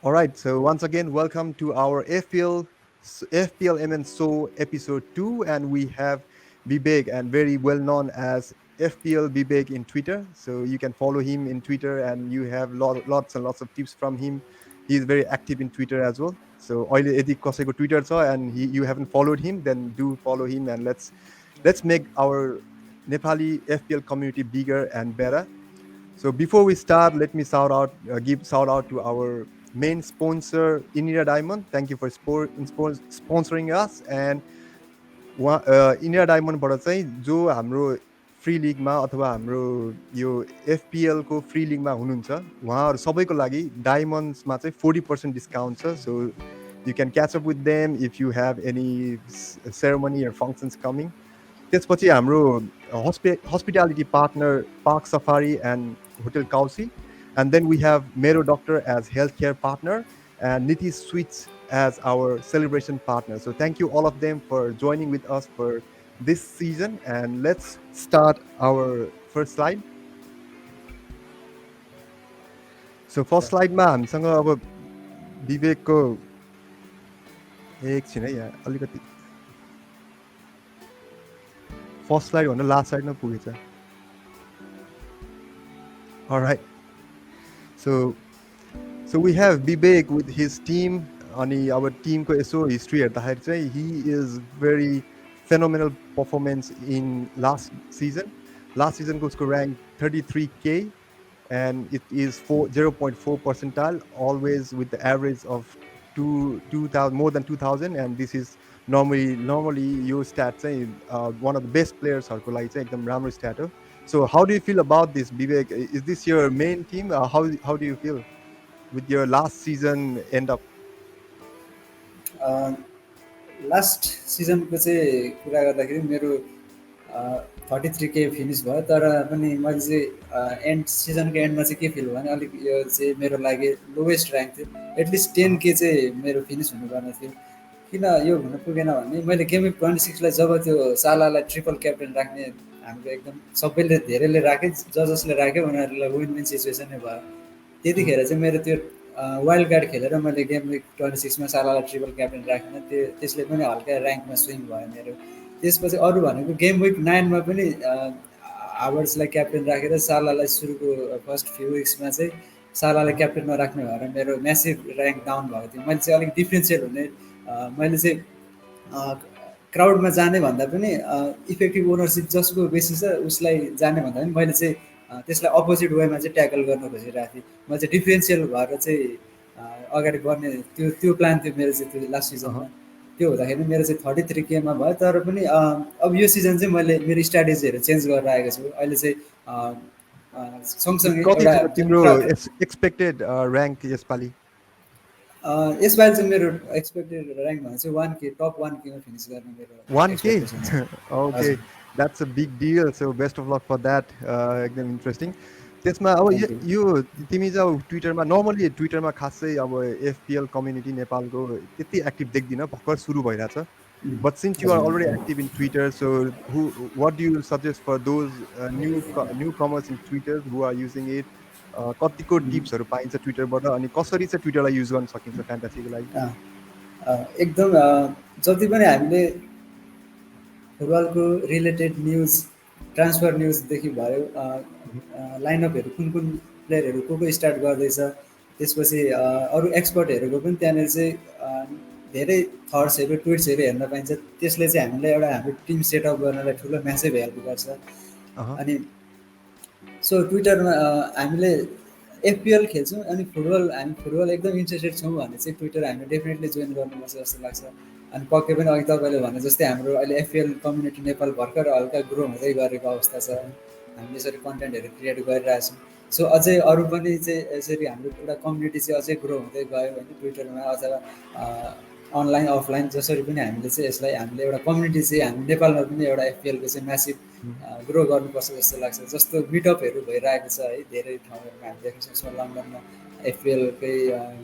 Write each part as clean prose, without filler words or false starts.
All right, so once again, welcome to our FPLMN show episode 2, and we have Bibek, and very well known as FPL Bibek in Twitter. So you can follow him in Twitter, and you have lots and lots of tips from him. He is very active in Twitter as well. So अहिले यदि कसैको Twitter छ and you haven't followed him, then do follow him, and let's make our Nepali FPL community bigger and better. So before we start, let me give shout out to our main sponsor, India Diamond. Thank you for sponsoring us. And India डायमन्डबाट चाहिँ जो हाम्रो free लिगमा अथवा हाम्रो यो एफपिएलको free लिगमा हुनुहुन्छ उहाँहरू सबैको लागि डायमन्ड्समा चाहिँ 40% डिस्काउन्ट छ. So you can catch up with them if you have any ceremony or functions coming. त्यसपछि हाम्रो hospitality partner Park Safari and Hotel Kausi, and then we have Mero Doctor as healthcare partner and Niti Sweets as our celebration partner. So thank you all of them for joining with us for this season, and let's start our first slide. So first slide मा हामीसँग अब विवेकको एकछिन है यहाँ अलिकति first slide भन्दा last स्लाइडमा पुगेछ. All right. So we have Bibek with his team. अनि our team को यसो हिस्ट्री हेर्दाखेरि चाहिँ he is very phenomenal performance in last season. Last season को उसको rank 33k and it is 0.4 percentile, always with the average of 2000 more than 2000, and this is normally your stat चाहिँ one of the best players हरुको लागि चाहिँ एकदम राम्रो stat हो. So how do you feel about this, Bibek? Is this your main team? How do you feel with your last season end up? Last सिजनको चाहिँ कुरा गर्दाखेरि मेरो 33k फिनिस भयो, तर पनि मैले चाहिँ सिजनको एन्डमा चाहिँ के फिल भयो भने अलिक यो चाहिँ मेरो लागि लोवेस्ट ऱ्याङ्क थियो. एटलिस्ट 10k चाहिँ मेरो फिनिस हुनुपर्ने थियो. किन यो हुन पुगेन भने मैले गेमवेक 26लाई जब त्यो सालालाई ट्रिपल क्याप्टेन राख्ने हाम्रो एकदम सबैले धेरैले राखे, जसले राख्यो उनीहरूलाई विन विन सिचुएसन नै भयो. त्यतिखेर चाहिँ मेरो त्यो वाइल्ड कार्ड खेलेर मैले गेमवेक 26मा सालालाई ट्रिपल क्याप्टेन राखेन, त्यसले पनि हल्का ऱ्याङ्कमा स्विङ भयो मेरो. त्यसपछि अरू भनेको गेमवेक 9मा पनि हावर्ड्सलाई क्याप्टेन राखेर सालालाई सुरुको फर्स्ट फ्यु विक्समा चाहिँ सालालाई क्याप्टेनमा राख्ने भएर मेरो म्यासिभ ऱ्याङ्क डाउन भएको थियो. मैले चाहिँ अलिक डिफ्रेन्सियल हुने, मैले चाहिँ क्राउडमा जाने भन्दा पनि इफेक्टिभ ओनरसिप जसको बेसी छ उसलाई जाने भन्दा पनि मैले चाहिँ त्यसलाई अपोजिट वेमा चाहिँ ट्याकल गर्न खोजिरहेको थिएँ. मैले चाहिँ डिफ्रेन्सियल भएर चाहिँ अगाडि बढ्ने त्यो प्लान थियो मेरो चाहिँ त्यो लास्ट सिजनमा. त्यो हुँदाखेरि मेरो चाहिँ 33kमा भयो, तर पनि अब यो सिजन चाहिँ मैले मेरो स्ट्राटेजीहरू चेन्ज गरेर आएको छु. अहिले चाहिँ सँगसँगै एउटा तिम्रो एक्सपेक्टेड र्याङ्क यसपालि? यसपालि चाहिँ मेरो एक्सपेक्टेड र्याङ्क भने चाहिँ 1k, टप 1k मा फिनिस गर्ने मेरो 1k. Okay, that's a big deal. So best of luck for that. एकदम इन्ट्रेस्टिङ. त्यसमा अब यो तिमी चाहिँ अब ट्विटरमा नर्मली ट्विटरमा खासै अब एफपिएल कम्युनिटी नेपालको त्यति एक्टिभ देख्दिनँ, भर्खर सुरु भइरहेछ. But since you are already active in Twitter, so what do you suggest for those newcomers in Twitter who are using it? कतिको टिप्सहरू पाइन्छ ट्विटरबाट अनि कसरी चाहिँ ट्विटरलाई युज गर्न सकिन्छ फ्यान्टासीको लागि? एकदम जति पनि हामीले फुटबलको रिलेटेड न्युज, ट्रान्सफर न्युजदेखि भयो, लाइनअपहरू कुन कुन प्लेयरहरू को स्टार्ट गर्दैछ, त्यसपछि अरू एक्सपर्टहरूको पनि त्यहाँनिर चाहिँ धेरै थट्सहरू ट्विट्सहरू हेर्न पाइन्छ. त्यसले चाहिँ हामीलाई एउटा हाम्रो टिम सेटअप गर्नलाई ठुलो म्यासेज हेल्प गर्छ. अनि सो ट्विटरमा हामीले एफपिएल खेल्छौँ अनि हामी फुटबल एकदम इन्ट्रेस्टेड छौँ भने चाहिँ ट्विटर हामीले डेफिनेटली जोइन गर्नुपर्छ जस्तो लाग्छ. अनि पक्कै पनि अघि तपाईँले भने जस्तै हाम्रो अहिले एफपिएल कम्युनिटी नेपाल भर्खर हल्का ग्रो हुँदै गरेको अवस्था छ. हामीले यसरी कन्टेन्टहरू क्रिएट गरिरहेछौँ. सो अझै अरू पनि चाहिँ यसरी हाम्रो एउटा कम्युनिटी चाहिँ अझै ग्रो हुँदै गयो भने ट्विटरमा अथवा अनलाइन अफलाइन जसरी पनि हामीले चाहिँ यसलाई हामीले एउटा कम्युनिटी चाहिँ हामी नेपालमा पनि एउटा एफपिएलको चाहिँ म्यासिभ ग्रो गर्नुपर्छ जस्तो लाग्छ. जस्तो मिटअपहरू भइरहेको छ है धेरै ठाउँहरूमा हामी देख्न सक्छौँ. लन्डनमा एफपिएलकै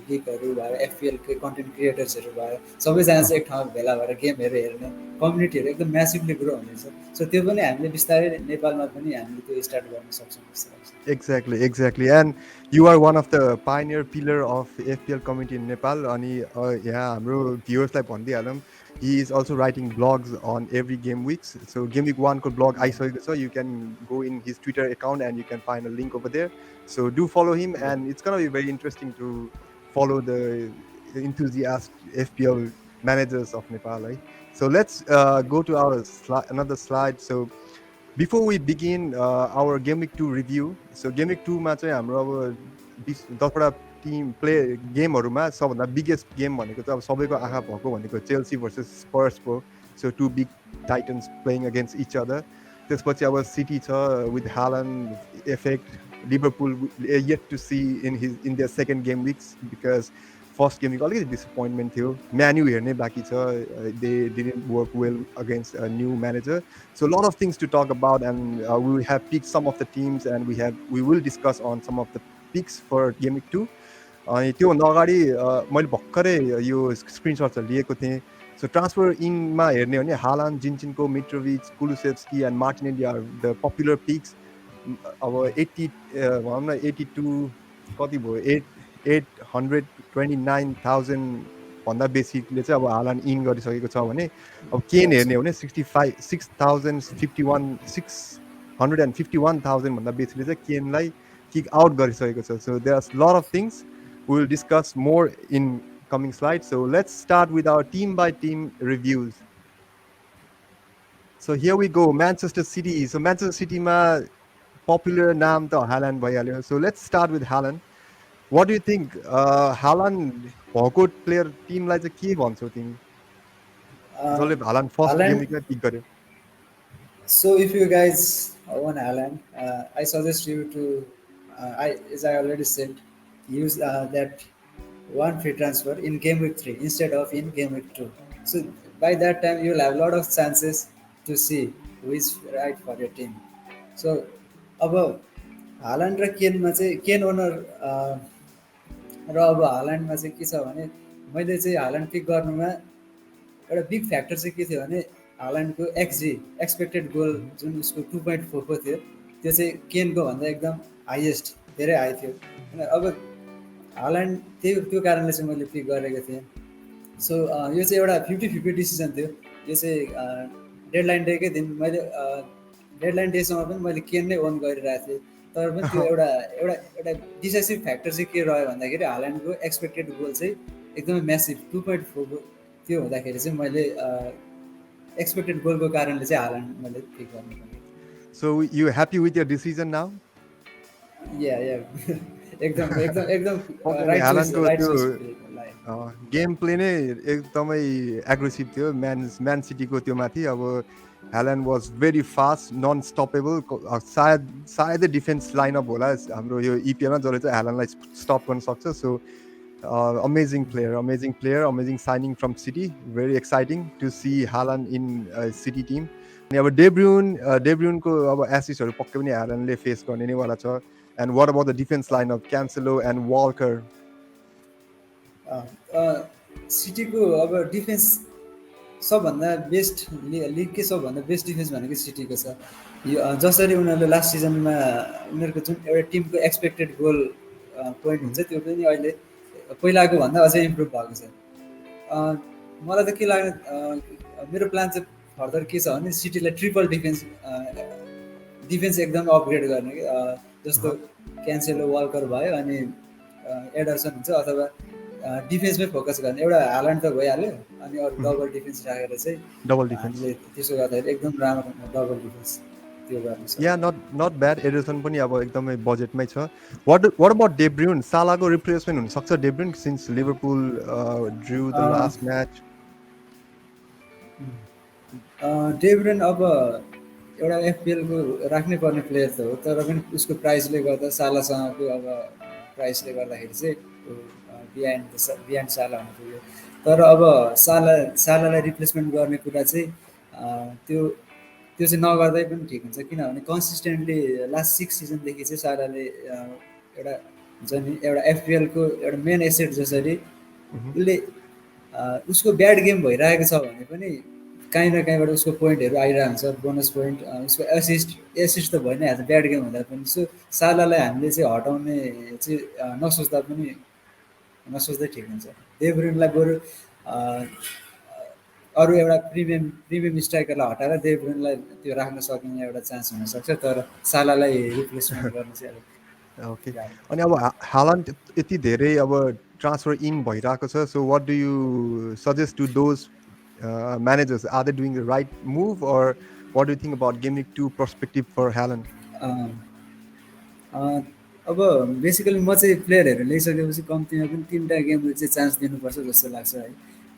गिकहरू भयो, एफपिएलकै कन्टेन्ट क्रिएटर्सहरू भयो, सबैजना चाहिँ एक ठाउँमा भेला भएर गेमहरू हेर्ने कम्युनिटीहरू एकदम म्यासिभली ग्रो हुनेछ। सो त्यो पनि हामीले बिस्तारै नेपालमा पनि हामीले त्यो स्टार्ट गर्न सक्छौँ जस्तो लाग्छ। Exactly, exactly. And you are one of the pioneer pillar of FPL community in Nepal. Ani yeah, हाम्रो viewers like भनिदिइहालौँ. He is also writing blogs on every game weeks. So game week 1 को blog आइसकेको छ. You can go in his Twitter account and you can find a link over there. So do follow him, and it's gonna be very interesting to follow the enthusiast FPL managers of Nepal. Right? So let's go to our another slide. So before we begin our game week 2 review, so game week 2 मा चाहिँ हाम्रो अब 10वटा team play गेमहरूमा सबभन्दा biggest game भनेको चाहिँ अब सबैको आँखा भएको भनेको चेल्सी भर्सेस स्पर्सको. So two big titans playing against each other. त्यसपछि अब सिटी छ with Haaland effect. Liverpool yet to see in their second game weeks because first game week अलिकति डिसपोइन्टमेन्ट थियो. म्यान्यु हेर्ने बाँकी छ. They didn't work well against a new manager. So a lot of things to talk about, and we have picked some of the teams, and we will discuss on some of the picks for game week 2. अनि त्योभन्दा अगाडि मैले भर्खरै यो स्क्रिनसट्सहरू लिएको थिएँ. So transfer इनमा हेर्ने हो भने Haaland, Zinchenko, Mitrovic, Kulusevski and Martinelli are the popular picks. अब 80 भनौँ न 82 कति भयो 829,000 भन्दा बेसीले चाहिँ अब हालान इन गरिसकेको छ भने अब केन हेर्ने हो भने 651,000 भन्दा बेसीले चाहिँ केनलाई किक आउट गरिसकेको छ. So there are lot of things we will discuss more in coming slides. So let's start with our team by team reviews. So here we go, Manchester City. So Manchester City ma popular naam ta Haaland bhayihalyo. So let's start with Haaland. What do you think? Haaland भएको player टिमलाई चाहिँ के भन्छौ तिमी? जसले हालान्ड first game विकमा pick गर्यो. So if you guys want Haaland, I suggest you to, as I already said, use that one free transfer in game week 3 instead of in game week 2. So by that time you will have a lot of chances to see who is right for your team. So अब हालान्ड र केनमा चाहिँ केन owner र अब हालान्डमा चाहिँ के छ भने मैले चाहिँ हालान्ड पिक गर्नुमा एउटा बिग फ्याक्टर चाहिँ के थियो भने हालान्डको एक्सजी एक्सपेक्टेड गोल जुन उसको 2.4 थियो त्यो चाहिँ केनको भन्दा एकदम हाइएस्ट धेरै हाई थियो होइन. अब हालान्ड त्यो कारणले चाहिँ मैले पिक गरेको थिएँ. सो यो चाहिँ एउटा 50-50 डिसिजन थियो. यो चाहिँ डेडलाइन डेकै दिन मैले डेडलाइन डेसम्म पनि मैले केन नै ओन गरिरहेको थिएँ. तर पनि त्यो एउटा एउटा एउटा डिसाइसिभ फ्याक्टर चाहिँ के रह्यो भन्दाखेरि हालान्डको एक्सपेक्टेड गोल चाहिँ एकदमै म्यासिभ 2.4 त्यो हुँदाखेरि चाहिँ मैले एक्सपेक्टेड गोलको कारणले चाहिँ हालान्ड मैले पिक गर्नु पर्यो. So you happy with your decision now? या एकदम एकदम एकदम राइट त्यो गेम प्ले नै एकदमै एग्रेसिभ थियो म्यान सिटीको त्यो माथि. अब ह्याल्यान्ड वाज भेरी फास्ट नन स्टपेबल. सायदै डिफेन्स लाइनअप होला हाम्रो यो इपिएलमा जसले चाहिँ ह्याल्यान्डलाई स्टप गर्न सक्छ. So amazing player, amazing signing from City. Very exciting to see Haaland in City team. अनि अब डेब्रुनको अब एसिस्टहरू पक्कै पनि ह्याल्यान्डले फेस गर्ने नै वाला छ. And what about the defense line of Cancelo and Walker? सिटीको अब डिफेन्स सबभन्दा बेस्ट लिगकै सबभन्दा बेस्ट डिफेन्स भनेको सिटीको छ. यो जसरी उनीहरूले लास्ट सिजनमा उनीहरूको जुन एउटा टिमको एक्सपेक्टेड गोल पोइन्ट हुन्छ त्यो पनि अहिले पहिलाको भन्दा अझै इम्प्रुभ भएको छ. मलाई त के लाग्यो मेरो प्लान चाहिँ फर्दर के छ भने सिटीलाई ट्रिपल डिफेन्स एकदम अपग्रेड गर्ने कि जस्तो क्यान्सेलो वाल्कर भयो अनि एडर्सन हुन्छ अथवा डिफेन्समै फोकस गर्ने. एउटा हालान्ड त भइहाल्यो अनि अरू डबल डिफेन्स राखेर चाहिँ डबल डिफेन्स त्यसो गर्दाखेरि एकदम राम्रो डबल डिफेन्स त्यो गर्नु छ. या नट ब्याड. एडर्सन पनि अब एकदमै बजेटमै छ. What about De Bruyne? सालाको रिप्लेसमेन्ट हुन सक्छ De Bruyne since Liverpool drew the last match. De Bruyne अब एउटा एफपिएलको राख्नै पर्ने प्लेयर त हो तर पनि उसको प्राइसले गर्दा सालासँगको अब प्राइसले गर्दाखेरि चाहिँ बिहाइन्ड साला हुनु पुग्यो. तर अब सालालाई रिप्लेसमेन्ट गर्ने कुरा चाहिँ त्यो चाहिँ नगर्दै पनि ठिक हुन्छ. किनभने कन्सिस्टेन्टली लास्ट 6 सिजनदेखि चाहिँ सालाले एउटा हुन्छ नि एउटा एफपिएलको एउटा मेन एसेट जसरी Mhm. उसले उसको ब्याड गेम भइरहेको छ भने पनि काहीँ न काहीँबाट उसको पोइन्टहरू आइरहेको हुन्छ बोनस पोइन्ट उसको एसिस्ट त भइ नै हाल्छ ब्याड गेम हुँदा पनि सो सालालाई हामीले चाहिँ हटाउने चाहिँ नसोच्दा पनि नसोच्दै ठिक हुन्छ देब्रुनलाई बरु अरू एउटा प्रिमियम स्ट्राइकरलाई हटाएर देब्रुनलाई त्यो राख्न सकिने एउटा चान्स हुनसक्छ तर सालालाई रिप्लेसमेन्ट गर्न चाहिँ अलिक ओके गाह्रो अनि अब हालान्ड यति धेरै अब ट्रान्सफर इन भइरहेको छ so what do you suggest to those managers are they doing the right move or what do think about game week 2 perspective for Haaland uh, uh, अब बेसिकली म चाहिँ प्लेयरहरू ल्याइसकेपछि कम्तीमा पनि 3टा गेमले चाहिँ चान्स दिनुपर्छ जस्तो लाग्छ है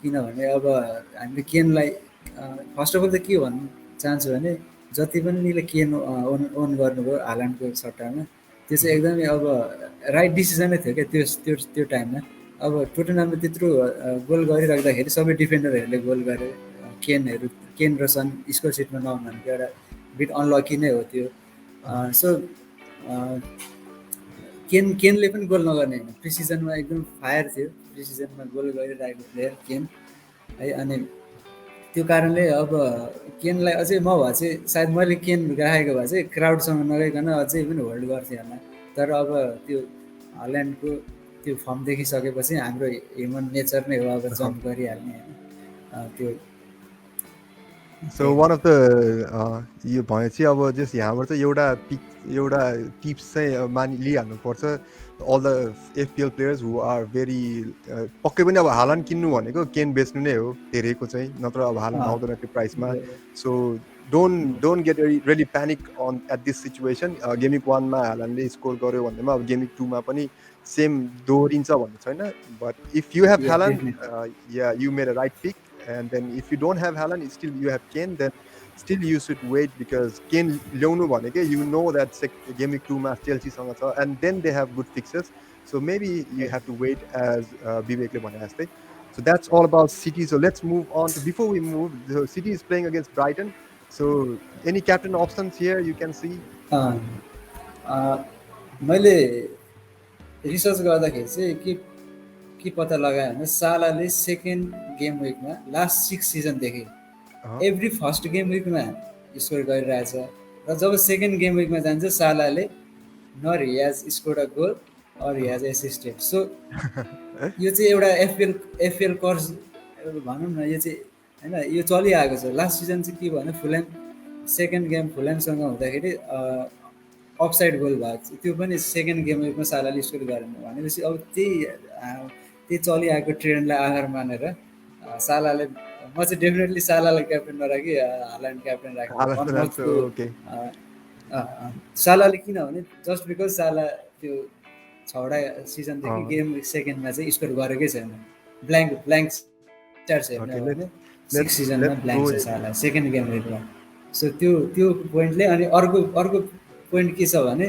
किनभने अब हामीले केनलाई फर्स्ट अफ अल त के भन्नु चाहन्छु भने जति पनि निले केन ओन ओन गर्नुभयो हालान्डको सट्टामा त्यो चाहिँ एकदमै अब राइट डिसिजनै थियो क्या त्यो टाइममा अब टोटनाममा त्यत्रो गोल गरिराख्दाखेरि सबै डिफेन्डरहरूले गोल गरे केनहरू केन र सन स्कोर सिटमा नहुनु भनेको एउटा बिट अनलकी नै हो त्यो सो केनले पनि गोल नगर्ने होइन प्रिसिजनमा एकदम फायर थियो प्रिसिजनमा गोल गरिरहेको प्लेयर केन है अनि त्यो कारणले अब केनलाई अझै म भए चाहिँ सायद मैले केन राखेको भए चाहिँ क्राउडसँग नगइकन अझै पनि होल्ड गर्थेँ होला तर अब त्यो हल्यान्डको त्यो फर्म देखिसकेपछि हाम्रो ह्युमन नेचर नै हो अब जम्प गरिहाल्ने होइन त्यो सो वान अफ द यो भनेपछि अब जस्ट यहाँबाट चाहिँ एउटा टिप्स चाहिँ लिइहाल्नुपर्छ all the FPL players who are very पक्कै पनि अब हालान्ड किन्नु भनेको केन बेच्नु नै हो धेरैको चाहिँ नत्र अब हालान्ड आउँदैन त्यो प्राइसमा so don't get really panic on at this situation game week 1मा हालान्डले स्कोर गर्यो भन्दैमा अब गेमिक 2मा पनि सेम दोहोरिन्छ भन्ने छैन but if you have Haaland या you made a right pick and then if you don't have Haaland still you have Kane then still you should wait because Kane ल्याउनु भनेकै you know that game week 2 मा Chelsea सँग छ and then they have good fixtures so maybe you have to wait as Bibekले भने जस्तै so that's all about City so let's move on to before we move the City is playing against Brighton so any captain options here you can see मैले research गर्दाखेरि चाहिँ के पत्ता लगायो भने सालाले सेकेन्ड गेम विकमा लास्ट 6 सिजनदेखि एभ्री फर्स्ट गेम विकमा स्कोर गरिरहेछ र जब सेकेन्ड गेम विकमा जान्छ सालाले nor he has scored a goal or he has assisted so यो चाहिँ एउटा एफपिएल कर्स भनौँ न यो चाहिँ होइन यो चलिआएको छ लास्ट सिजन चाहिँ के भयो भने फुल्याम सेकेन्ड गेम फुल्यामसँग हुँदाखेरि अफसाइड गोल भएको थियो त्यो पनि सेकेन्ड गेम विकमा सालाले स्कोर गरेन भनेपछि अब त्यही चलिआएको ट्रेन्डलाई आधार मानेर सालाले म चाहिँ डेफिनेटली सालालाई क्याप्टेन नराखी हाल्यान्ड क्याप्टेन राखेको बनमथको सालाले किनभने जस्ट बिकज साला त्यो 6वटा सिजनदेखि गेम सेकेन्डमा चाहिँ स्कोर गरेकै छैन ब्ल्याङ्क स्ट्याट्स हेर्ने हो भने 6 सिजनमा ब्ल्याङ्क छ साला सेकेन्ड गेम विकमा सो त्यो पोइन्टले अनि अर्को पोइन्ट के छ भने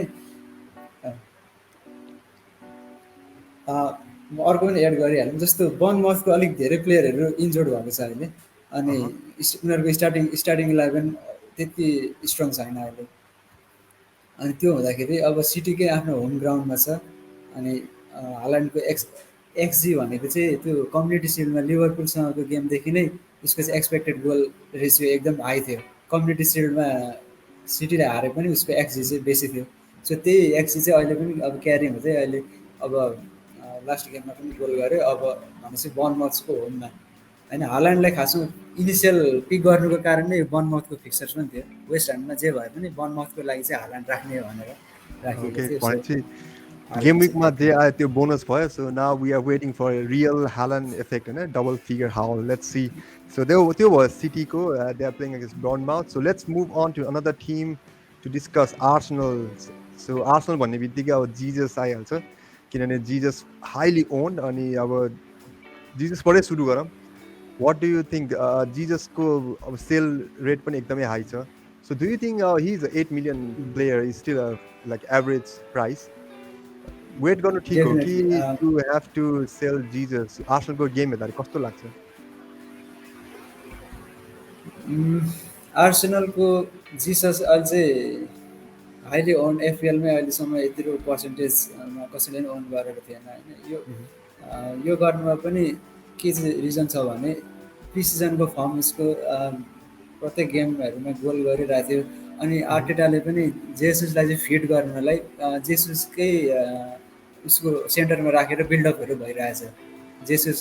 म अर्को पनि एड गरिहालेँ जस्तो बनमथको अलिक धेरै प्लेयरहरू इन्जोर्ड भएको छ अहिले अनि उनीहरूको स्टार्टिङ 11 त्यति स्ट्रङ छैन अहिले अनि त्यो हुँदाखेरि अब सिटीकै आफ्नो होम ग्राउन्डमा छ अनि हाल्यान्डको एक्सजी भनेको चाहिँ त्यो कम्युनिटी सिल्डमा लिभरपुलसँगको गेमदेखि नै उसको चाहिँ एक्सपेक्टेड गोल रेसियो एकदम हाई थियो कम्युनिटी सिल्डमा सिटीले हारे पनि उसको एक्सजी चाहिँ बेसी थियो सो त्यही एक्सजी चाहिँ अहिले पनि अब क्यारी हुँदै अहिले अब लास्ट गेममा पनि गोल गर्यो अब भनेपछि बनमथको होममा होइन हाल्यान्डलाई खासमा इनिसियल पिक गर्नुको कारण नै बनमथको फिक्चर्स पनि थियो वेस्ट ह्याममा जे भए पनि बनमथको लागि चाहिँ हाल्यान्ड राख्ने भनेर राखिएको थियो गेम विकमा जे आयो त्यो बोनस भयो so now we are waiting for real Haaland effect होइन double figure how let's see so त्यो भयो सिटीको they are playing against Bournemouth so let's move on to another team to discuss Arsenal so Arsenal भन्ने बित्तिकै अब Jesus आइहाल्छ किनभने Jesus highly owned अनि अब जिजसबाटै सुरु गरौँ वाट डु यु थिङ्क जिजसको अब सेल रेट पनि एकदमै हाई छ so do you think he is 8 million player is still like average price wait गर्नु ठिक हो कि you have to sell Jesus आर्सनलको गेम हेर्दा कस्तो लाग्छ आर्सेनलको जिसस अहिले चाहिँ हाइली ओन एफपिएलमै अहिलेसम्म यत्रो पर्सेन्टेजमा कसैले पनि ओन गरेको थिएन होइन। यो गर्नुमा पनि के चाहिँ रिजन छ भने प्रिसिजनको फर्म उसको प्रत्येक गेमहरूमा गोल गरिरहेको थियो। अनि आर्टेटाले पनि जेसुसलाई चाहिँ फिट गर्नलाई जेसुसकै उसको सेन्टरमा राखेर बिल्डअपहरू भइरहेछ। जेसुस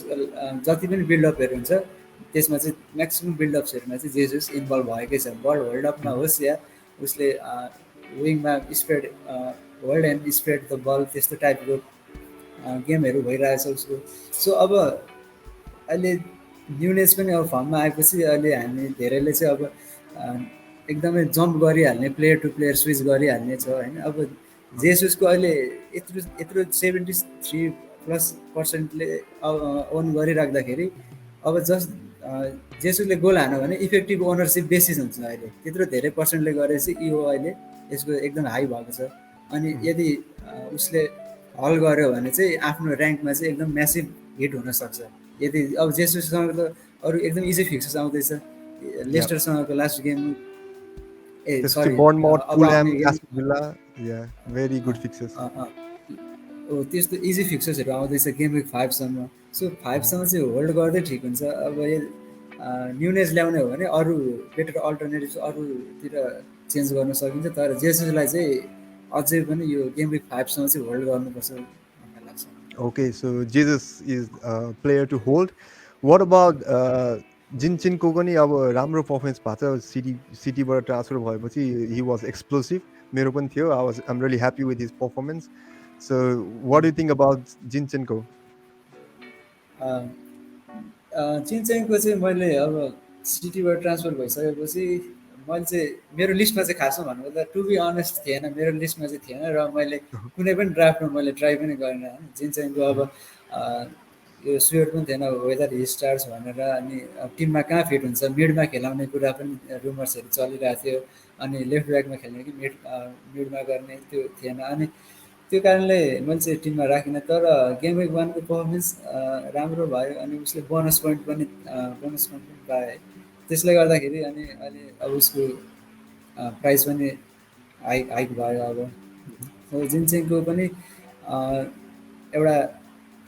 जति पनि बिल्डअपहरू हुन्छ त्यसमा चाहिँ म्याक्सिमम् बिल्डअप्सहरूमा चाहिँ जेसुस इन्भल्भ भएकै छ। बल होल्डअपमा होस् या उसले विङमा spread hold and spread the ball त्यस्तो टाइपको गेमहरू भइरहेछ उसको। सो अब अहिले न्युनेस पनि अब फर्ममा आएपछि अहिले हामी धेरैले चाहिँ अब एकदमै जम्प गरिहाल्ने प्लेयर टु प्लेयर स्विच गरिहाल्ने छ होइन। अब जेसुसको अहिले यत्रो यत्रो 73+% ओन गरिराख्दाखेरि अब जस्ट जेसुसले गोल हान्यो भने इफेक्टिभ ओनरसिप बेसी हुन्छ अहिले, त्यत्रो धेरै पर्सेन्टले गरेपछि इओ अहिले यसको एकदम हाई भएको छ। अनि यदि उसले हल गर्यो भने चाहिँ आफ्नो ऱ्याङ्कमा चाहिँ एकदम म्यासिभ हिट हुनसक्छ। यदि अब जेसुससँग त अरू एकदम इजी फिक्सेस आउँदैछ, Yeah. लेस्टरसँगको लास्ट गेम ए त्यसपछि सरी बर्नमाउथ, अब आउने फुलह्याम, गेम एस्टन विल्ला, या भेरी गुड फिक्सेस। त्यस्तो इजी फिक्चर्सहरू आउँदैछ गेम विक 5सम्म। सो 5सम्म चाहिँ होल्ड गर्दै ठिक हुन्छ। अब न्युनेज ल्याउने हो भने अरू बेटर अल्टरनेटिभ अरूतिर चेन्ज गर्न सकिन्छ, तर जेसुसलाई चाहिँ अझै पनि यो गेम विक 5सम्म चाहिँ होल्ड गर्नुपर्छ भन्ने लाग्छ। Okay, so Jesus is a player to hold. What about जिन्चिनको पनि अब राम्रो पर्फर्मेन्स भएको छ, सिटीबाट ट्रान्सफर भएपछि हि वाज एक्सप्लोसिभ। मेरो पनि थियो, I'm really happy with his performance. So what do think about जिन्चेनको? चिनचेनको चाहिँ मैले अब सिटीबाट ट्रान्सफर भइसकेपछि मैले चाहिँ मेरो लिस्टमा चाहिँ खासमा भन्नुपर्दा टु बी अनेस्ट थिएन, मेरो लिस्टमा चाहिँ थिएन र मैले कुनै पनि ड्राफ्टमा मैले ट्राई पनि गरेन होइन। जिनचेनको अब यो स्योर पनि थिएन वेदर हि स्टार्स भनेर। अनि टिममा कहाँ फिट हुन्छ, मिडमा खेलाउने कुरा पनि रुमर्सहरू चलिरहेको थियो। अनि लेफ्ट ब्याकमा खेल्ने कि मिडमा गर्ने त्यो थिएन। अनि त्यो कारणले मैले चाहिँ टिममा राखिनँ। तर गेम विक 1को पर्फर्मेन्स राम्रो भयो अनि उसले बोनस पोइन्ट पनि पायो है। त्यसले गर्दाखेरि अनि अहिले अब उसको प्राइस पनि हाइक हाइक भयो। अब जिन्चेङको पनि एउटा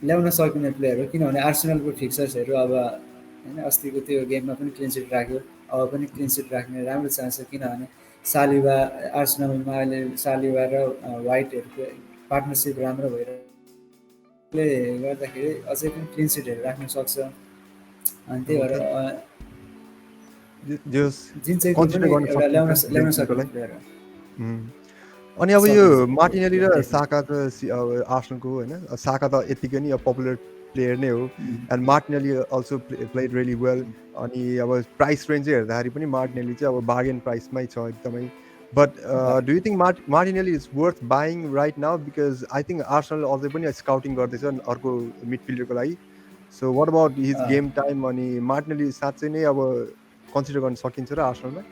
ल्याउन सकिने प्लेयर हो, किनभने आर्सेनलको फिक्चर्सहरू अब होइन अस्तिको त्यो गेममा पनि क्लिन सिट राख्यो, अब पनि क्लिन सिट राख्ने राम्रो चान्स छ। किनभने सालिबा आर्सेनलमा अहिले सालिबा र वाइटहरूको पार्टनरसिप राम्रो भइरहेकोले गर्दाखेरि अझै पनि क्लिन सिटहरू राख्न सक्छ। अनि त्यही भएर ओके, जस जिन्चेनको कन्सिडर पनि गर्न एउटा ल्याउन सकिन्छ ल्याउन सक्ने जिन्चेनकोलाई। प्लेयर हो। अनि अब यो सकिन्छ मार्टिनेली र डेफिनेटली। साका त अब आर्सनलको होइन, साका त यत्तिकै नै पपुलर प्लेयर नै हो। And Martinelli also played really well. अनि अब प्राइस रेन्ज चाहिँ हेर्दाखेरि पनि मार्टिनेली चाहिँ अब बार्गेन प्राइसमै छ एकदमै। But do you think Martinelli is worth buying right now? Because I think Arsenal अझै पनि स्काउटिङ गर्दैछ अर्को मिडफिल्डरको लागि। So what about his game time? अनि मार्टिनेली साँच्चै नै अब कन्सिडर गर्न सकिन्छ र आर्सनलमा?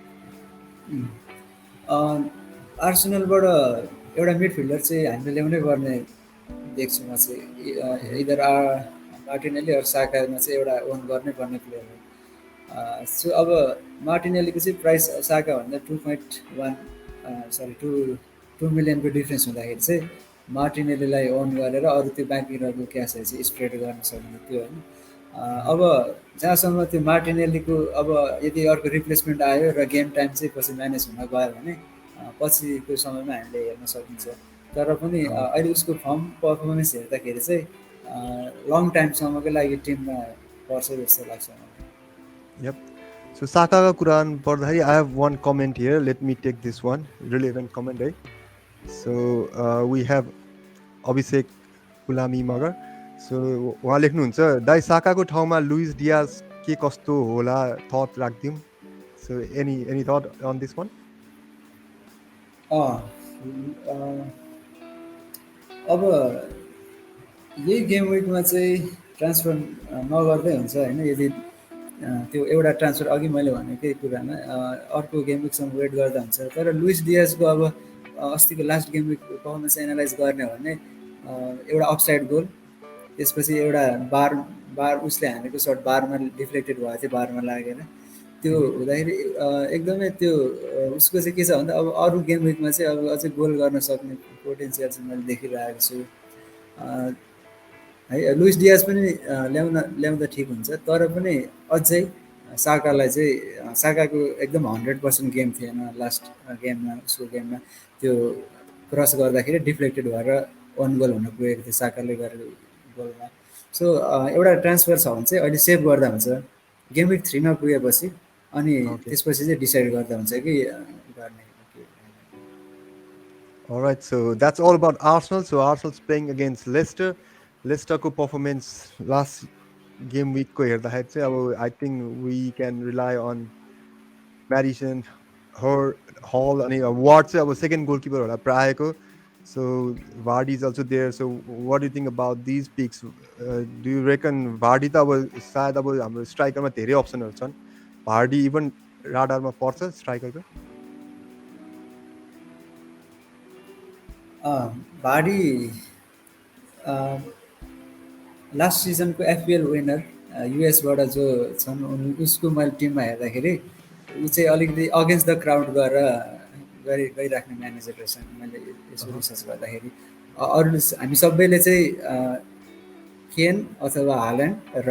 आर्सेनलबाट एउटा मिडफिल्डर चाहिँ हामीले ल्याउनै पर्ने देख्छु म चाहिँ। इदर मार्टिनेली अरू साकामा चाहिँ एउटा ओन गर्नै पर्ने प्लेयर हो। सो अब मार्टिनेलीको चाहिँ प्राइस साकाभन्दा 2.1 सरी 2 मिलियनको डिफ्रेन्स हुँदाखेरि चाहिँ मार्टिनेलीलाई ओन गरेर अरू त्यो बाँकी रहेको क्यासहरू चाहिँ स्प्रेड गर्न सक्ने त्यो होइन। अब जहाँसम्म त्यो मार्टिनेलीको अब यदि अर्को रिप्लेसमेन्ट आयो र गेम टाइम चाहिँ पछि म्यानेज हुन गयो भने पछिको समयमा हामीले हेर्न सकिन्छ। तर पनि अहिले उसको फर्म पर्फर्मेन्स हेर्दाखेरि चाहिँ लङ टाइमसम्मको लागि टिममा पर्छ जस्तो लाग्छ मलाई। Yep. So Sakaga Quran Pardhari, I have one comment here. Let me take this one. Relevant comment, right? So we have Abhishek Kulami Magar. So उहाँ लेख्नुहुन्छ दाइ साकाको ठाउँमा लुइस डियाज के कस्तो होला thought राख्दिउँ. So any thought on this one? अब यही game विकमा चाहिँ ट्रान्सफर नगर्दै हुन्छ होइन। यदि त्यो एउटा ट्रान्सफर अघि मैले भनेकै कुरामा अर्को गेम विकसम्म वेट गर्दा हुन्छ। तर लुइस डियाजको अब अस्तिको last game week performance analyse गर्ने हो भने एउटा अपसाइड गोल, त्यसपछि एउटा बार उसले हानेको सर्ट बारमा डिफ्लेक्टेड भएको थियो, बारमा लागेर। त्यो हुँदाखेरि एकदमै त्यो उसको चाहिँ के छ भन्दा अब अरू गेम विकमा चाहिँ अब अझै गोल गर्न सक्ने पोटेन्सियल चाहिँ मैले देखिरहेको छु। है लुइस डियाज पनि ल्याउँदा ठिक हुन्छ, तर पनि अझै साकालाई चाहिँ साकाको एकदम 100% गेम थिएन लास्ट गेममा, उसको गेममा त्यो क्रस गर्दाखेरि डिफ्लेक्टेड भएर अन गोल हुन पुगेको थियो साकाले गरेको गोलमा। सो एउटा ट्रान्सफर छ भने चाहिँ अहिले सेभ गर्दा हुन्छ गेम विक 3मा पुगेपछि, अनि Okay. त्यसपछि चाहिँ डिसाइड गर्दा हुन्छ कि गर्ने हो कि। All right, so that's all about Arsenal. So Arsenal's playing against Leicester. Leicesterको performance last game weekको हेर्दाखेरि चाहिँ अब I think we can rely on Madison, Hall अनि Ward चाहिँ अब second goalkeeper होला प्रायको. So Vardy is also there. So what do you think about these picks? Do you reckon Vardy त अब सायद अब हाम्रो स्ट्राइकरमा धेरै अप्सनहरू छन्. Vardy even राडारमा पर्छ स्ट्राइकरको? भाडी लास्ट सिजनको एफपिएल विनर युएसबाट जो छन् उसको मैले टिममा हेर्दाखेरि ऊ चाहिँ अलिकति अगेन्स्ट द क्राउड गइराख्ने म्यानेजर रहेछ मैले यसो रिसर्च गर्दाखेरि। अरू हामी सबैले चाहिँ केन अथवा हाल्यान्ड र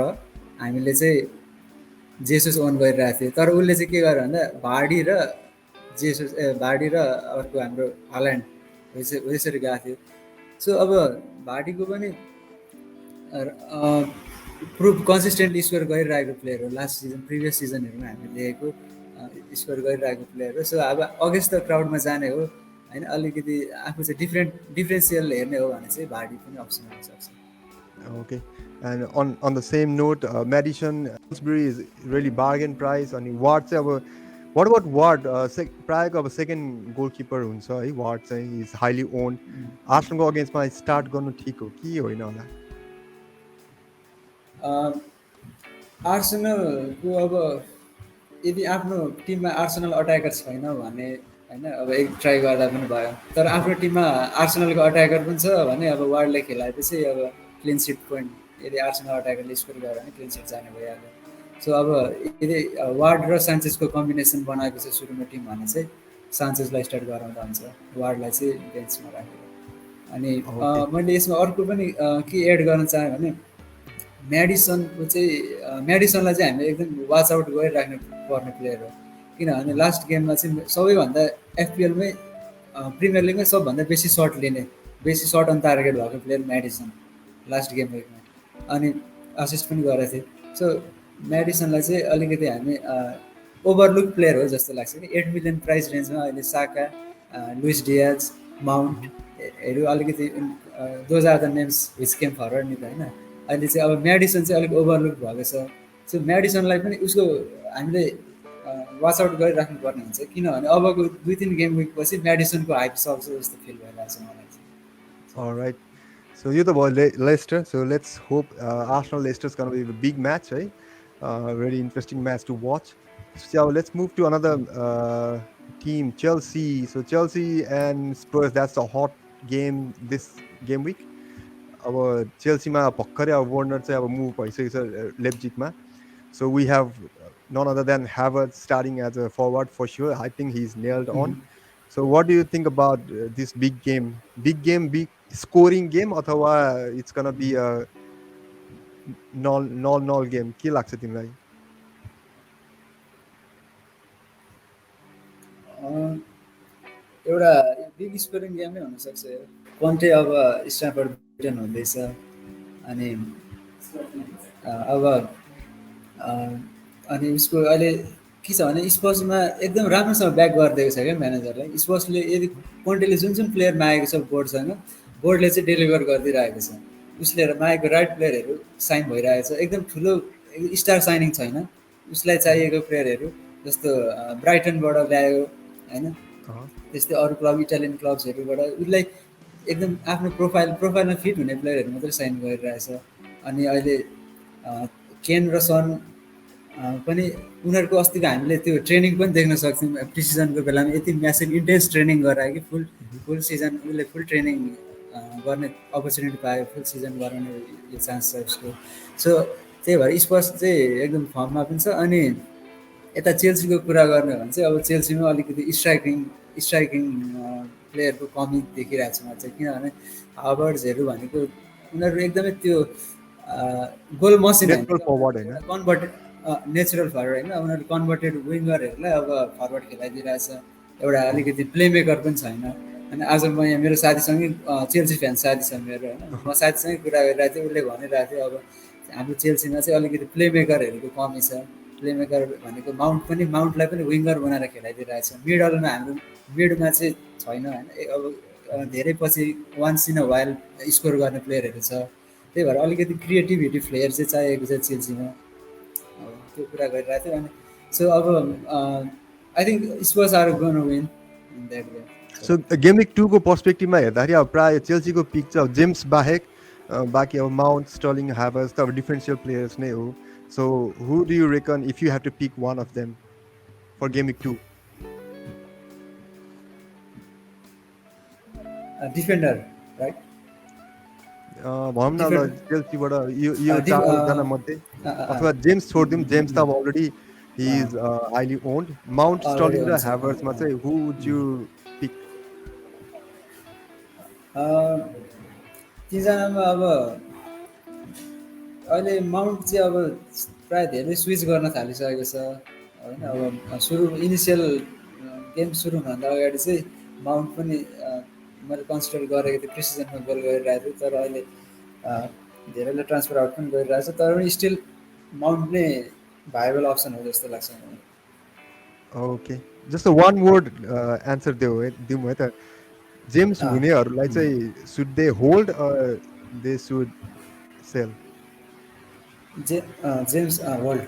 हामीले चाहिँ जेसुस ओन गरिरहेको थियो, तर उसले चाहिँ के गर्यो भन्दा भाडी र जेसुस भाडी र अर्को हाम्रो हाल्यान्ड हो यसरी गएको थियो। सो अब भाडीको पनि प्रुभ कन्सिस्टेन्टली स्कोर गरिरहेको प्लेयर हो, लास्ट सिजन प्रिभियस सिजनहरूमा हामीले देखेको स्कोर गरिरहेको प्लेयर हो। सो अब अगेन्स्ट द क्राउडमा जाने हो होइन, अलिकति आफू चाहिँ डिफ्रेन्सियल हेर्ने हो भने चाहिँ भाडी पनि अप्सन हुनसक्छ। Okay. And on the same note, Madison Salisbury is really bargain price. And Ward चाहिँ अब what about Ward? प्रायको अब second goalkeeper हुन्छ है Ward चाहिँ is highly owned. आर्सेनलको अगेन्स्टमा स्टार्ट गर्नु ठिक हो कि होइन होला? आर्सेनलको अब यदि आफ्नो टिममा आर्सेनल अट्याकर छैन भने होइन, अब एक ट्राई गर्दा पनि भयो। तर आफ्नो टिममा आर्सेनलको अट्याकर पनि छ भने अब वार्डले खेलाएपछि अब क्लिन सिट पोइन्ट, यदि आर्सेनल अट्याकरले स्कोर गर्यो भने क्लिन सिट जाने भइहाल्यो। सो अब यदि वार्ड र सान्चेजको कम्बिनेसन बनाएको छ सुरुमा टिम भने चाहिँ सान्चेजलाई स्टार्ट गराउँदा हुन्छ, वार्डलाई चाहिँ बेन्चमा राखेर। अनि Okay. मैले यसमा अर्को पनि के एड गर्न चाहेँ भने म्याडिसनको चाहिँ म्याडिसनलाई चाहिँ हामीले एकदम वाच आउट गरिराख्नु पर्ने प्लेयर हो, किनभने लास्ट गेममा चाहिँ सबैभन्दा एफपिएलमै प्रिमियर लिगमै सबभन्दा बेसी सर्ट लिने, बेसी सर्ट अन टार्गेट भएको प्लेयर म्याडिसन लास्ट गेम विकमा, अनि असिस्ट पनि गरेको थिएँ। सो म्याडिसनलाई चाहिँ अलिकति हामी ओभरलुक प्लेयर हो जस्तो लाग्छ कि 8 मिलियन प्राइस रेन्जमा अहिले साका, लुइस डियाज, माउन्टहरू अलिकति those are the names which came forward नि त होइन। अहिले चाहिँ अब म्याडिसन चाहिँ अलिक ओभरलुक भएको छ। सो म्याडिसनलाई पनि उसको हामीले वाच आउट गरिराख्नु पर्ने हुन्छ, किनभने अबको 2-3 गेम विकपछि म्याडिसनको हाइप सक्छ जस्तो फिल भइरहेको छ मलाई चाहिँ। All right. So you the boy Leicester. So let's hope Arsenal Leicester is going to be a big match, right? Very interesting match to watch. So let's move to another team, Chelsea. So Chelsea and Spurs. That's a hot game this game week. अब चेल्सीमा भर्खरै अब Warner चाहिँ अब move भइसकेको छ लेप्जिगमा. So we have none other than Havertz starting as a forward for sure. I think he's nailed on. So what do you think about this big game? Big scoring game अथवा it's gonna be a null game? के लाग्छ तिमीलाई? एउटा big scoring गेमै हुनसक्छ यो। कन्टे अब स्ट्याफोर्ड Britain हुँदैछ, अनि अब अनि उसको अहिले के छ भने स्पर्समा एकदम राम्रोसँग ब्याक गरिदिएको छ क्या म्यानेजरलाई। स्पर्सले यदि कन्टेले जुन जुन प्लेयर मागेको छ बोर्डसँग, बोर्डले चाहिँ डेलिभर गरिदिइरहेको छ। उसले मागेको राइट प्लेयरहरू साइन भइरहेको छ, एकदम ठुलो स्टार साइनिङ छैन, उसलाई चाहिएको प्लेयरहरू जस्तो ब्राइटनबाट ल्यायो होइन, त्यस्तै अरू क्लब इटालियन क्लब्सहरूबाट उसलाई एकदम आफ्नो प्रोफाइलमा फिट हुने प्लेयरहरू मात्रै साइन गरिरहेछ। अनि अहिले केन र सन पनि उनीहरूको अस्तिको हामीले त्यो ट्रेनिङ पनि देख्न सक्थ्यौँ प्रिसिजनको बेलामा, यति म्यासिभ इन्टेन्स ट्रेनिङ गरायो कि फुल सिजन उसले फुल ट्रेनिङ गर्ने अपर्च्युनिटी पायो, फुल सिजन गराउने यो चान्स छ उसको। सो त्यही भएर स्पर्स चाहिँ एकदम फर्ममा पनि छ। अनि यता चेल्सीको कुरा गर्ने हो भने चाहिँ अब चेल्सीमा अलिकति स्ट्राइकिङ प्लेयरको कमी देखिरहेको छ म चाहिँ, किनभने हावर्ड्सहरू भनेको उनीहरू एकदमै त्यो गोल मसिन होइन नेचुरल क्या, फरवर्ड उनीहरू होइन। एउटा कन्भर्टेड नेचुरल फरवर्ड होइन, उनीहरू कन्भर्टेड विङ्गरहरूलाई अब फरवर्ड खेलाइदिइरहेछ, एउटा अलिकति प्लेमेकर पनि छैन। अनि आज म यहाँ मेरो साथीसँगै चेल्सी फ्यान साथी छ मेरो होइन, म साथीसँगै कुरा गरिरहेको थिएँ, उसले भनिरहेको थियो अब हाम्रो चेल्सीमा चाहिँ अलिकति प्लेमेकरहरूको कमी छ। प्लेमेकर भनेको माउन्टलाई पनि विङ्गर बनाएर खेलाइदिइरहेछ। मिडलमा हाम्रो मिडमा चाहिँ छैन होइन, अब धेरै पछि once in a while score गर्ने प्लेयरहरू छ। त्यही भएर अलिकति क्रिएटिभिटी फ्लेयर चाहिँ चाहिएको छ चेल्सीमा, त्यो कुरा गरिरहेको थियो। अनि सो अब I think Spurs are gonna win in that way. So game week 2 को पर्सपेक्टिभमा हेर्दाखेरि अब प्रायः चेल्सीको पिक चाहिँ अब जेम्स बाहेक बाँकी अब माउन्ट, स्टर्लिङ, हाभर्स त अब डिफरेन्सियल प्लेयर्स नै हो। So who do you reckon if you have to pick one of them for game week 2? Defender right, भनौँ न ल डिफेन्ड चेल्सीबाट यो चारजना मध्ये, अथवा जेम्स छोडिदिउँ, जेम्स त अब already he is highly owned. Mount, already sterling र ह्याभर्समा हुन्छ। चाहिँ हु वुड यु पिक? तिनजनामा अब अहिले माउन्ट चाहिँ अब प्रायः धेरै स्विच गर्न थालिसकेको छ होइन। अब सुरु इनिसियल गेम सुरु हुनुभन्दा अगाडि चाहिँ माउन्ट पनि मैले कन्सिडर गरेको थिएँ, प्रिसिजनमा गोल गरिरहेको थिएँ, तर अहिले धेरैले ट्रान्सफर आउट पनि गरिरहेको छ, तर पनि स्टिल माउन्ट नै भाइबल अप्सन हो जस्तो लाग्छ मलाई। ओके, जस्तो वान वर्ड एन्सर दिउँ है त। जेम्स अँ, हुनेहरूलाई चाहिँ should they hold they should sell? James world.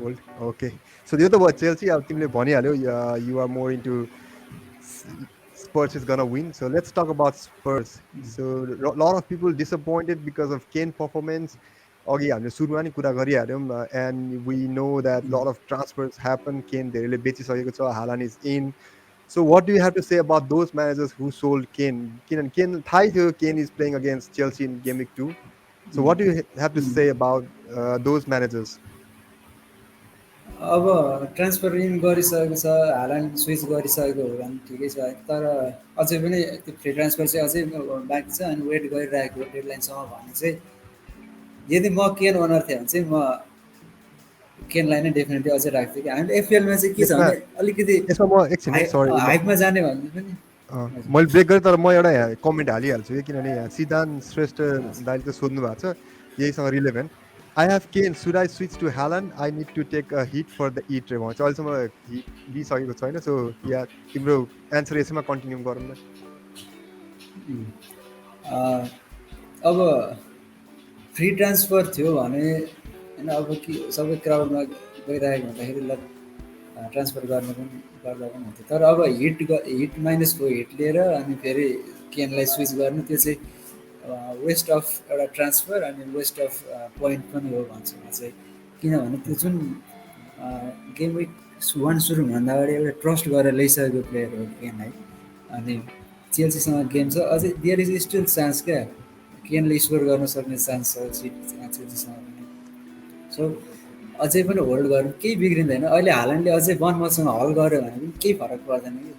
Hold, okay. So यो त भयो चेल्सी, अब तिमीले भनिहाल्यौ you are more into Spurs is gonna win. So let's talk about Spurs. So a lot of people disappointed because of Kane performance. अघि हामीले सुरुमा नि कुरा गरिहाल्यौँ, and we know that lot of transfers happen. Kane धेरैले बेचिसकेको छ, Haaland is in. So what do you have to say about those managers who sold Kane? किनभने Kane थाहै थियो Kane is playing against Chelsea in game week 2. So what do you have to say about those managers? अब transfer in गरिसकेको छ, हाल्यान्ड switch गरिसकेको हो भने ठिकै छ, तर अझै पनि त्यो फ्री ट्रान्सफर चाहिँ अझै बाँकी छ। अनि वेट गरिरहेको डेडलाइनसम्म भने चाहिँ यदि म केन ओनर थिएँ भने चाहिँ म केनलाई नै डेफिनेटली अझै राख्थेँ कि। हामीले एफपिएलमा चाहिँ के छ यसमा भने अलिकति यसमा म एकछिन है, सरी हाइपमा जाने भन्ने पनि। हजुर मैले ब्रेक गरेँ, तर म एउटा यहाँ कमेन्ट हालिहाल्छु कि, किनभने यहाँ सिद्धान्त श्रेष्ठ दाइले चाहिँ सोध्नु भएको छ यहीसँग relevant. I have Kane, should I switch to Haaland? I need to take a hit for the इट रे भन्छ। अहिलेसम्म हिट लिइसकेको छैन। सो या तिम्रो एन्सर यसैमा कन्टिन्यू गरौँ न। अब फ्री ट्रान्सफर थियो भने होइन, अब कि सबै क्राउडमा गइरहेको हुँदाखेरि ल ट्रान्सफर गर्ने पनि गर्दा पनि हुन्थ्यो, तर अब हिट -4 हिट लिएर अनि फेरि केनलाई स्विच गर्नु त्यो चाहिँ वेस्ट अफ एउटा ट्रान्सफर अनि वेस्ट अफ पोइन्ट पनि हो भन्छु म चाहिँ। किनभने त्यो जुन गेम विक 1 सुरु हुनुभन्दा अगाडि एउटा ट्रस्ट गरेर ल्याइसकेको प्लेयर हो केन है। अनि चेल्सीसँग गेम छ अझै, देयर इज स्टिल चान्स क्या, केनले स्कोर गर्न सक्ने चान्स छ चेल्सीसँग पनि। सो अझै पनि होल्ड गर्नु केही बिग्रिँदैन। अहिले हाल्यान्डले अझै बनमसँग हल गऱ्यो भने पनि केही फरक पर्दैन कि।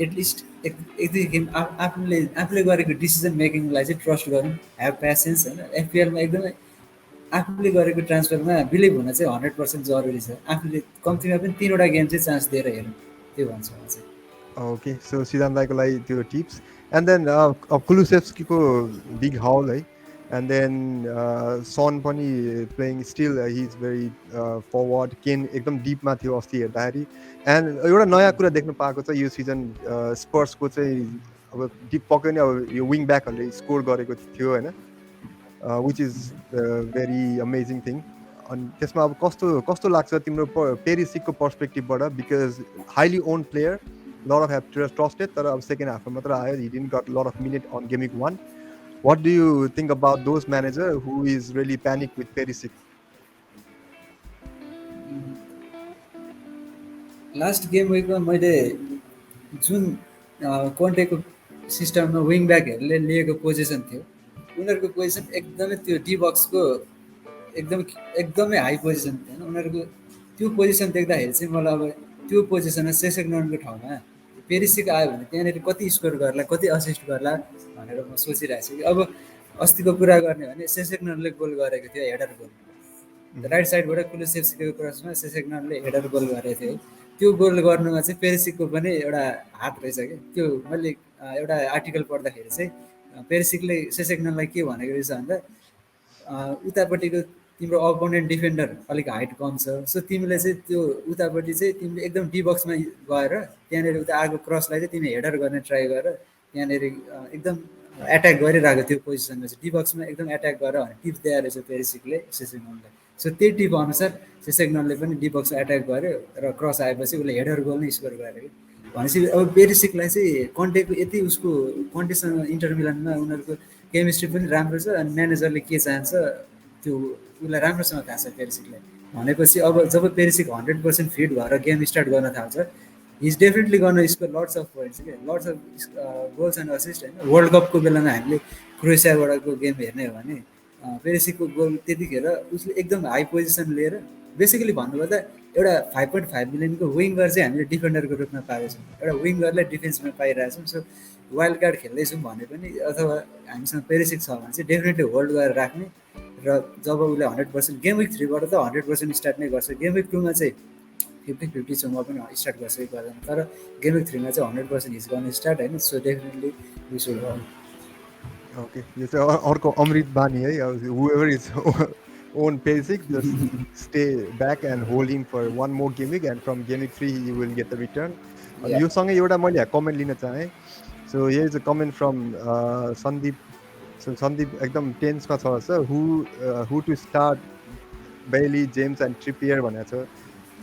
एटलिस्ट यदि गेम आफूले गरेको डिसिजन मेकिङलाई चाहिँ ट्रस्ट गरौँ, ह्याभ प्यासेन्स होइन। एफपिएलमा एकदमै आफूले गरेको ट्रान्सफरमा बिलिभ हुन चाहिँ 100% जरुरी छ। आफूले कम्तीमा पनि 3वटा गेम चाहिँ चान्स दिएर हेरौँ, त्यो भन्छु म चाहिँ। ओके, सो सिद्धान्त दाईको लागि त्यो टिप्स। एन्ड देन कुलुसेभस्कीको बिग हाउल है, एन्ड देन सन पनि playing still, he is very forward. Kane एकदम डिपमा थियो अस्ति हेर्दाखेरि। एन्ड एउटा नयाँ कुरा देख्न पाएको छ यो सिजन स्पर्सको चाहिँ, अब डिप पक्कै नै अब यो विङ ब्याकहरूले स्कोर गरेको थियो होइन, which is very amazing thing. अनि त्यसमा अब कस्तो कस्तो लाग्छ तिम्रो पेरिसिकको पर्सपेक्टिभबाट? Because highly owned player, lot of have trusted, तर अब सेकेन्ड हाफमा मात्र आयो, he didn't got a lot of minute on game week 1. What do you think about those manager who is really panic with Perisic? Last game विकमा मैले जुन कन्टेको सिस्टममा wing ब्याकहरूले लिएको position थियो, उनीहरूको पोजिसन एकदमै त्यो डी बक्सको एकदमै एकदमै हाई पोजिसन थियो होइन। उनीहरूको त्यो पोजिसन देख्दाखेरि चाहिँ मलाई अब त्यो पोजिसनमा सेसेग्ननको ठाउँमा पेरिसिक आयो भने त्यहाँनिर कति स्कोर गर्ला कति असिस्ट गर्ला भनेर म सोचिरहेको छु कि अब अस्तिको कुरा गर्ने भने सेसेग्नरले गोल गरेको थियो हेडर गोल राइट साइडबाट कुलुसेभ्स्कीको क्रसमा सेसेग्नरले हेडर गोल गरेको थियो त्यो गोल गर्नुमा चाहिँ पेरिसिकको पनि एउटा हात रहेछ क्या त्यो मैले एउटा आर्टिकल पढ्दाखेरि चाहिँ पेरिसिकले सेसेग्नरलाई के भनेको रहेछ भन्दा उतापट्टिको तिम्रो अपोनेन्ट डिफेन्डर अलिक हाइट कम छ सो तिमीले चाहिँ त्यो उतापट्टि चाहिँ तिमीले एकदम डिबक्समा गएर त्यहाँनिर उता आएको क्रसलाई चाहिँ तिमी हेडर गर्ने ट्राई गर त्यहाँनिर एकदम एट्याक गरिरहेको त्यो पोजिसनमा चाहिँ डिबक्समा एकदम एट्याक गर भने टिप्स दिएर रहेछ पेरिसिकले सेसेग्नललाई सो त्यही टिप अनुसार सेसेग्नलले पनि डिबक्समा एट्याक गर्यो र क्रस आएपछि उसले हेडर गोल नै स्कोर गर्यो भनेपछि अब पेरिसिकलाई चाहिँ कन्टेको यति उसको कन्टेसँग इन्टर मिलानमा उनीहरूको केमिस्ट्री पनि राम्रो छ अनि म्यानेजरले के चाहन्छ त्यो उसलाई राम्रोसँग थाहा छ पेरिसिकलाई भनेपछि अब जब पेरिसिक 100% फिट भएर गेम स्टार्ट गर्न थाल्छ इज डेफिनेटली गर्न स्कोर लट्स अफ पोइन्ट्स क्या lots of goals and assist होइन वर्ल्ड कपको बेलामा हामीले क्रोएसियाबाटको गेम हेर्ने हो भने पेरिसिकको गोल त्यतिखेर उसले एकदम हाई पोजिसन लिएर बेसिकली भन्नुपर्दा एउटा 5.5 मिलियनको विङ्गर चाहिँ हामीले डिफेन्डरको रूपमा पाएको छौँ एउटा विङ्गरलाई डिफेन्समा पाइरहेछौँ सो वाइल्ड कार्ड खेल्दैछौँ भने पनि अथवा हामीसँग पेरिसिक छ भने चाहिँ डेफिनेटली होल्ड गरेर राख्ने र जब उसले 100% गेम विक 3बाट त 100% स्टार्ट नै गर्छ गेम विक 2मा चाहिँ 50-50 छ म पनि स्टार्ट गर्छु कि गर्दैन तर गेम विक 3मा चाहिँ 100% हिज गर्ने स्टार्ट होइन सो डेफिनेटली वी सुड हो ओके यो चाहिँ अर्को अमृत बानी है whoever is own basic just stay back and hold him for one more game week and from game week 3 you will get the return यो सँगै एउटा मैले कमेन्ट लिन चाहे so here is a comment from Sandeep so Sandeep एकदम टेन्समा छ sir who to start Bailey James and Trippier भनेको छ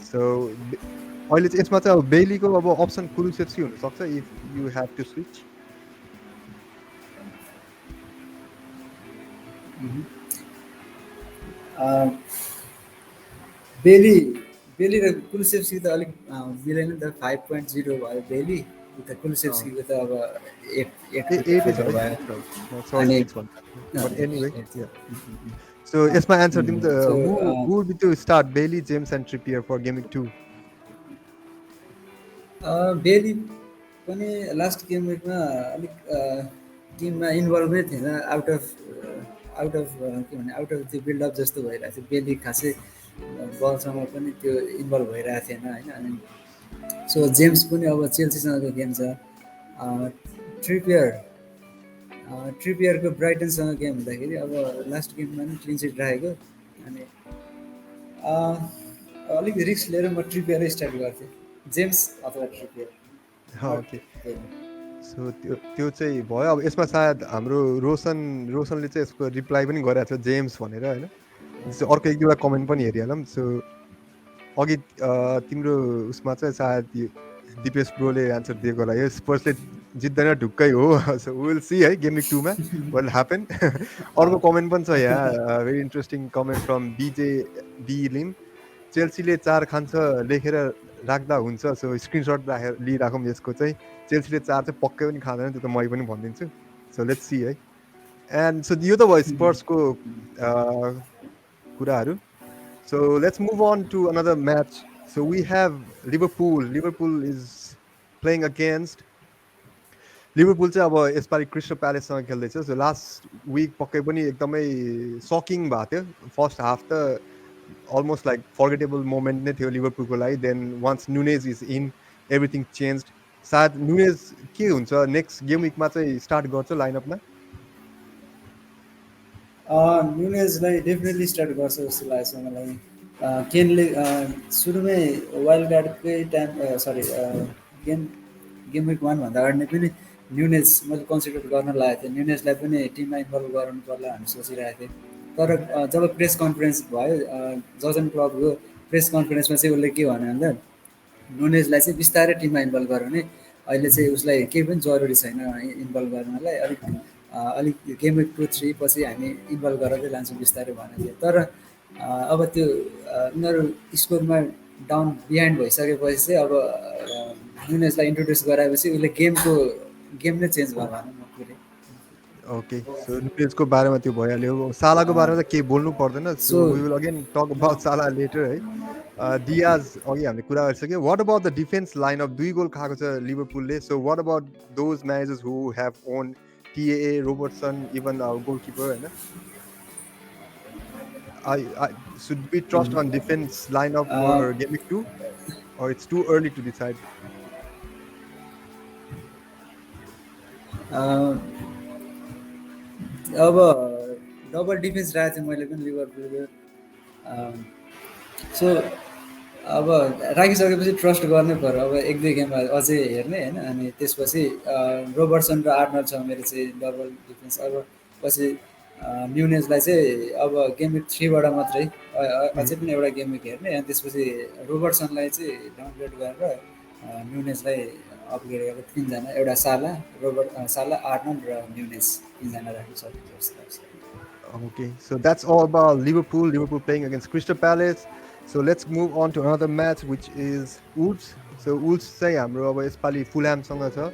सो अहिले चाहिँ यसमा चाहिँ अब बेलीको अब अप्सन कुलुसेभ्स्की हुन सक्छ if you have to switch बेली बेली र कुलुसेभ्स्की त अलिक मिलेन नि त 5.0 भयो बेली उता कुलुसेभ्स्कीको त अब 8 भयो sorry 6 but anyway yeah so यसमा एन्सर दिउँ त who would be to start Bailey James and Trippier for game week 2 बेली पनि लास्ट गेम विकमा अलिक टिममा इन्भल्भ नै थिएन आउट अफ के भने आउट अफ त्यो बिल्डअप जस्तो भइरहेको थियो बेली खासै बलसँग पनि त्यो इन्भल्भ भइरहेको थिएन होइन अनि सो जेम्स पनि अब चेल्सीसँगको गेम छ ट्रिपियरको ब्राइटनसँग गेम हुँदाखेरि अब लास्ट गेममा पनि क्लिन सिट राखेको अनि अलिक रिस्क लिएर म ट्रिपियरै स्टार्ट गर्थेँ जेम्स अथवा ट्रिपियर ओके सो त्यो चाहिँ भयो अब यसमा सायद हाम्रो रोशनले चाहिँ यसको रिप्लाई पनि गरेको छ जेम्स भनेर होइन अर्को एक दुईवटा कमेन्ट पनि हेरिहालौँ सो अघि तिम्रो उसमा चाहिँ सायद दिपेश ब्रोले एन्सर दिएको होला यो स्पर्सले जित्दैन ढुक्कै हो सो विल सी है गेम विक 2 मा वाट ह्यापन अर्को कमेन्ट पनि छ यहाँ very interesting comment from BJ B Lim चेल्सीले 4 खान्छ लेखेर राख्दा हुन्छ सो स्क्रिनसट राखेर लिइराखौँ यसको चाहिँ चेल्सीले 4 चाहिँ पक्कै पनि खाँदैन त्यो त मै पनि भनिदिन्छु सो लेट्स सी है एन्ड सो यो त भयो स्पर्सको कुराहरू so let's move on to another match so we have Liverpool is playing against Liverpool चाहिँ अब यसपालि क्रिस्टल प्यालेससँग खेल्दैछ सो लास्ट विक पक्कै पनि एकदमै सकिङ भएको थियो फर्स्ट हाफ त almost like forgettable moment नै थियो लिभरपुलको लागि then once Nunez is in everything change सायद नुनेज के हुन्छ नेक्स्ट गेम विकमा चाहिँ स्टार्ट गर्छ लाइनअपमा नुनेजलाई डेफिनेटली स्टार्ट गर्छ जस्तो लाग्छ मलाई केनले सुरुमै वाइल्ड कार्डकै टाइम सरी गेम विक 1 भन्दा अगाडि नै पनि न्युनेज मैले कन्सिडर गर्न लागेको थिएँ न्युनेजलाई पनि टिममा इन्भल्भ गराउनु पर्ला भनेर सोचिरहेको थिएँ तर जब प्रेस कन्फरेन्स भयो जजन क्लबको प्रेस कन्फरेन्समा चाहिँ उसले के भन्यो भन्दा नुनेजलाई चाहिँ बिस्तारै टिममा इन्भल्भ गराउने अहिले चाहिँ उसलाई केही पनि जरुरी छैन इन्भल्भ गर्नलाई अलिक गेम विक 2-3 पछि हामी इन्भल्भ गराउँदै लान्छौँ बिस्तारै भनेको थियो तर अब त्यो उनीहरू स्कोरमा डाउन बिहाइन्ड भइसकेपछि चाहिँ अब नुनेजलाई इन्ट्रोड्युस गराएपछि उसले गेम नै चेन्ज भयो भनौँ न पुरै ओके सो नुनेजको बारेमा त्यो भइहाल्यो सालाको बारेमा त केही बोल्नु पर्दैन so we will again talk about Salah later है डियाज अघि हामीले कुरा गरिसक्यो. What about the defense line of 2 goal खाएको छ लिभरपुलले. So what about those managers who have own TAA, Robertson, even our goalkeeper होइन. Should we trust on defense lineup uh, for Game Week 2 or it's too early to decide? A, अब double defence राखेको थिएँ मैले पनि लिभरपुलको। So अब राखिसकेपछि trust गर्नै पऱ्यो। अब एक दुई गेममा अझै हेर्ने होइन, अनि त्यसपछि रोबर्टसन र आर्नल्ड छ मेरो चाहिँ डबल डिफेन्स। अब पछि न्युनेजलाई चाहिँ अब गेम विक 3बाट मात्रै अझै पनि एउटा गेम विक हेर्ने, अनि त्यसपछि रोबर्टसनलाई चाहिँ डाउनग्रेड गरेर न्युनेजलाई अपग्रेड गरेर तिनजना, एउटा साला, साला, आर्नल्ड र न्युनेज तिनजना राख्नु सकिन्छ जस्तो लाग्छ। Okay, so that's all about Liverpool. Liverpool playing against Crystal Palace. So let's move on to another match, which is Wolves. So Wolves चाहिँ हाम्रो अब यसपालि फुलह्यामसँग छ,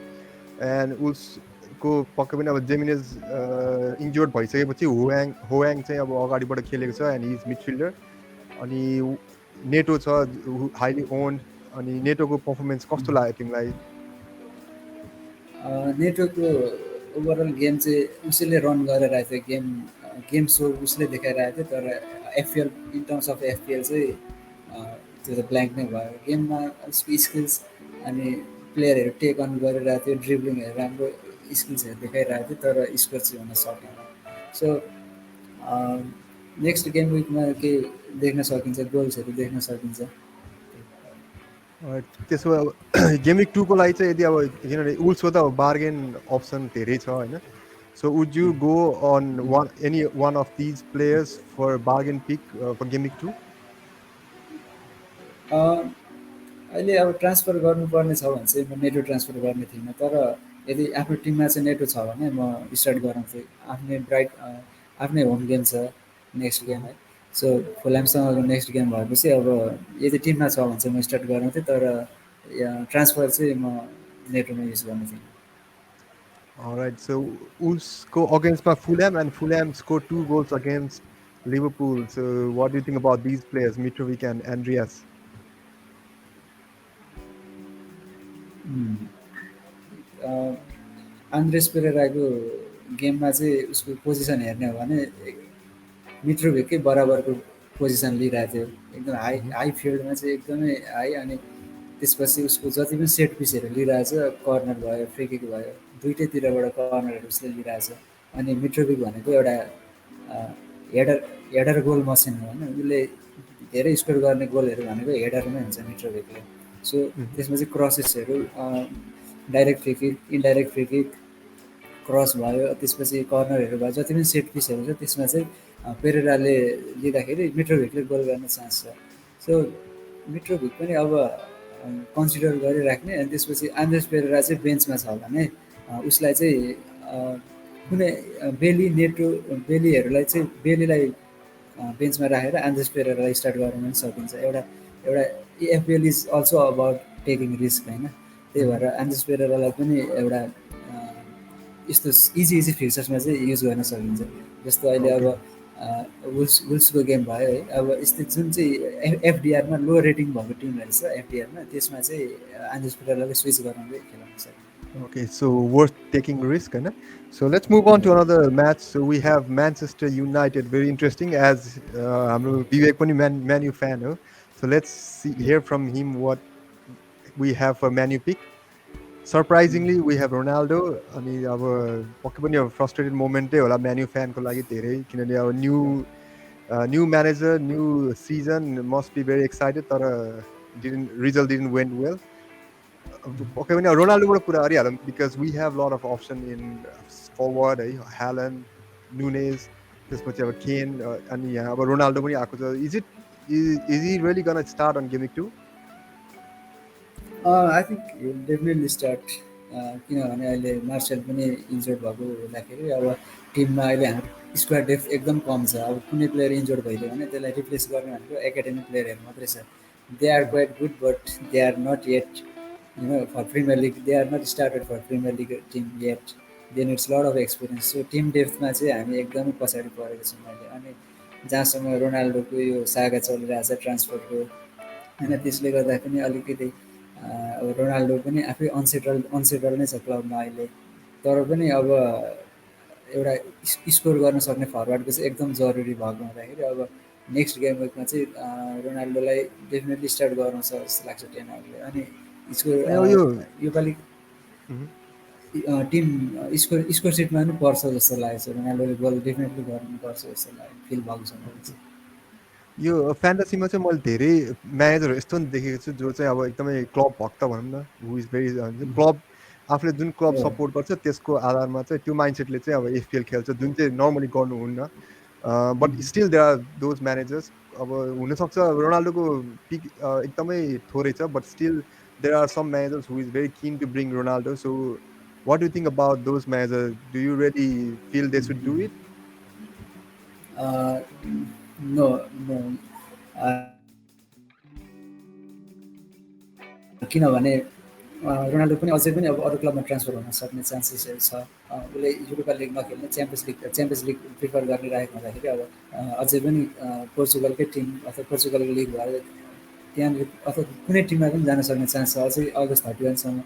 एन्ड वुल्सको पक्कै पनि अब जेमिनेज इन्जोर्ड भइसकेपछि होयाङ चाहिँ अब अगाडिबाट खेलेको छ, एन्ड हिज मिडफिल्डर. अनि नेटो छ हाइली ओन्ड. अनि नेटोको पर्फर्मेन्स कस्तो लाग्यो तिमीलाई? नेटवर्कको ओभरअल गेम चाहिँ उसैले रन गरिरहेको थियो। गेम सो उसले देखाइरहेको थियो, तर FPL in terms of FPL चाहिँ त्यो त ब्ल्याङ्क नै भयो। गेममा उसको स्किल्स अनि प्लेयरहरू टेक अन गरिरहेको थियो, ड्रिब्लिङहरू राम्रो स्किल्सहरू देखाइरहेको थियो, तर स्कोर चाहिँ हुन सकेन। सो नेक्स्ट गेम विकमा के देख्न सकिन्छ, गोल्सहरू देख्न सकिन्छ। त्यसो भए अब गेम विक 2 को लागि चाहिँ यदि अब किनभने वुल्सको त अब बार्गेन अप्सन धेरै छ होइन. So would you go on any one of these players for bargain pick for game week 2? अहिले अब ट्रान्सफर गर्नुपर्ने छ भने चाहिँ म नेटो ट्रान्सफर गर्ने थिइनँ, तर यदि आफ्नो टिममा चाहिँ नेटो छ भने म स्टार्ट गराउँथेँ। आफ्नै होम गेम छ नेक्स्ट गेम है। सो फुलह्यामसँगको नेक्स्ट गेम भएपछि अब यदि टिममा छ भने चाहिँ म स्टार्ट गराउँथेँ, तर ट्रान्सफर चाहिँ म नेटोमा युज गर्ने थिइनँ। Alright, so Wolves go against by Fulham, and Fulham scored 2 goals against Liverpool. So what do you think about these players, Mitrovic and Andreas? आन्द्रेस पेरेराको गेममा चाहिँ उसको पोजिसन हेर्ने हो भने मिट्रोभिकै बराबरको पोजिसन लिइरहेको थियो। एकदम हाई फिल्डमा चाहिँ एकदमै हाई। अनि त्यसपछि उसको जति पनि सेट पिसहरू लिइरहेछ, कर्नर भयो, फ्री किक भयो, दुइटैतिरबाट कर्नरहरू उसले लिइरहेछ। अनि मिट्रोभिक भनेको एउटा हेडर हेडर गोल मसिन हो होइन। उसले धेरै स्कोर गर्ने गोलहरू भनेको हेडरमै हुन्छ मिट्रोभिकले। सो त्यसमा चाहिँ क्रसेसहरू, direct free kick, indirect free kick, cross भयो, त्यसपछि कर्नरहरू भयो, जति पनि सेट पिसहरू छ त्यसमा चाहिँ पेरेराले लिँदाखेरि मिट्रोभिकले गोल गर्ने चान्स छ। सो मिट्रोभिक पनि अब कन्सिडर गरिराख्ने। अनि त्यसपछि आन्द्रेस पेरेरा चाहिँ बेन्चमा छ भने उसलाई चाहिँ कुनै बेलीहरूलाई चाहिँ बेलीलाई बेन्चमा राखेर आन्द्रेस पेरेरालाई स्टार्ट गराउन पनि सकिन्छ। एउटा एउटा FPL is also about taking risk होइन। त्यही भएर आन्द्रेस पेरेरालाई पनि एउटा यस्तो इजी फिचर्समा चाहिँ युज गर्न सकिन्छ। जस्तो अहिले अब Okay. वुल्सको गेम भयो है। अब यस्तो जुन चाहिँ एफडिआरमा लो रेटिङ भएको टिमहरू छ एफडिआरमा, त्यसमा चाहिँ आन्द्रेस पेरेरालाई स्विच गराउँदै खेलाउन सकिन्छ। Okay, so worth taking risk, right? So let's move on to another match. So we have Manchester United. Very interesting, as हाम्रो विवेक पनि Man U fan हो. So let's hear from him what we have for Man U pick. Surprisingly, we have Ronaldo. अनि अब पक्कै पनि अब frustrated मोमेन्टै होला Man U fan को लागि धेरै, किनभने अब new manager, new season, must be very excited, तर रिजल्ट डिडन्ट वेन्ट वेल. पक्कै पनि रोनाल्डोबाट कुरा गरिहालौँ, because we have lot of option in forward है. ह्यालन, नुनेज, त्यसपछि अब केन, अनि यहाँ अब रोनाल्डो पनि आएको छ. Is he really gonna start on game week 2? I think definitely start. किनभने अहिले मार्सेल पनि इन्जोर्ड भएको हुँदाखेरि अब टिममा अहिले हाम्रो स्क्वाड डेप्थ एकदम कम छ। अब कुनै प्लेयर इन्जोर्ड भइदियो भने त्यसलाई रिप्लेस गर्ने भनेको एकाडेमी प्लेयरहरू मात्रै छ। They are quite good, but they are not yet for Premier League, they are not started for Premier League team yet. They needs lot of experience. So team डेप्थमा चाहिँ हामी एकदमै पछाडि परेको छौँ अहिले। अनि जहाँसम्म रोनाल्डोको यो सागा चलिरहेको छ ट्रान्सफरको, होइन त्यसले गर्दा पनि अलिकति अब रोनाल्डो पनि आफै अनसेटल नै छ क्लबमा अहिले तर पनि अब एउटा स्कोर गर्न सक्ने फरवार्डको चाहिँ एकदम जरुरी भएको हुँदाखेरि अब नेक्स्ट गेम विकमा चाहिँ रोनाल्डोलाई डेफिनेटली स्टार्ट गराउँछ जस्तो लाग्छ टेनरले अनि यसको अनि अब यो योपालि मह्म, टिम स्कोर सिटमा पनि पर्छ जस्तो लागेको छ रोनाल्डोले गोल डेफिनेटली गर्नुपर्छ जस्तो लाग्यो फिल भएको छ मलाई ओके। चाहिँ यो फ्यान्टासीमा चाहिँ मैले धेरै म्यानेजरहरू यस्तो नि देखेको छु जो चाहिँ अब एकदमै क्लब भक्त भनौँ न, हु इज भेरी क्लब, आफूले जुन क्लब हो सपोर्ट गर्छ त्यसको आधारमा चाहिँ त्यो माइन्डसेटले चाहिँ अब एफपिएल खेल्छ, जुन चाहिँ नर्मली गर्नुहुन्न। But still there are those managers. अब हुनसक्छ रोनाल्डोको पिक एकदमै थोरै छ, but still there are some managers who is very keen to bring Ronaldo. So what do think about those manager? Do you really feel they should do it? No no किनभने Ronaldo पनि अझै पनि अब अरू क्लबमा transfer हुन सक्ने चान्सेसहरू छ उसले युरोपा लिग नखेल्ने च्याम्पियन्स लिग प्रिफर गरिरहेको हुँदाखेरि अब अझै पनि पोर्चुगलकै टिम अथवा पोर्चुगलको लिग भएर त्यहाँनिर अथवा कुनै टिममा पनि जान सक्ने चान्स छ अझै अगस्त 31सम्म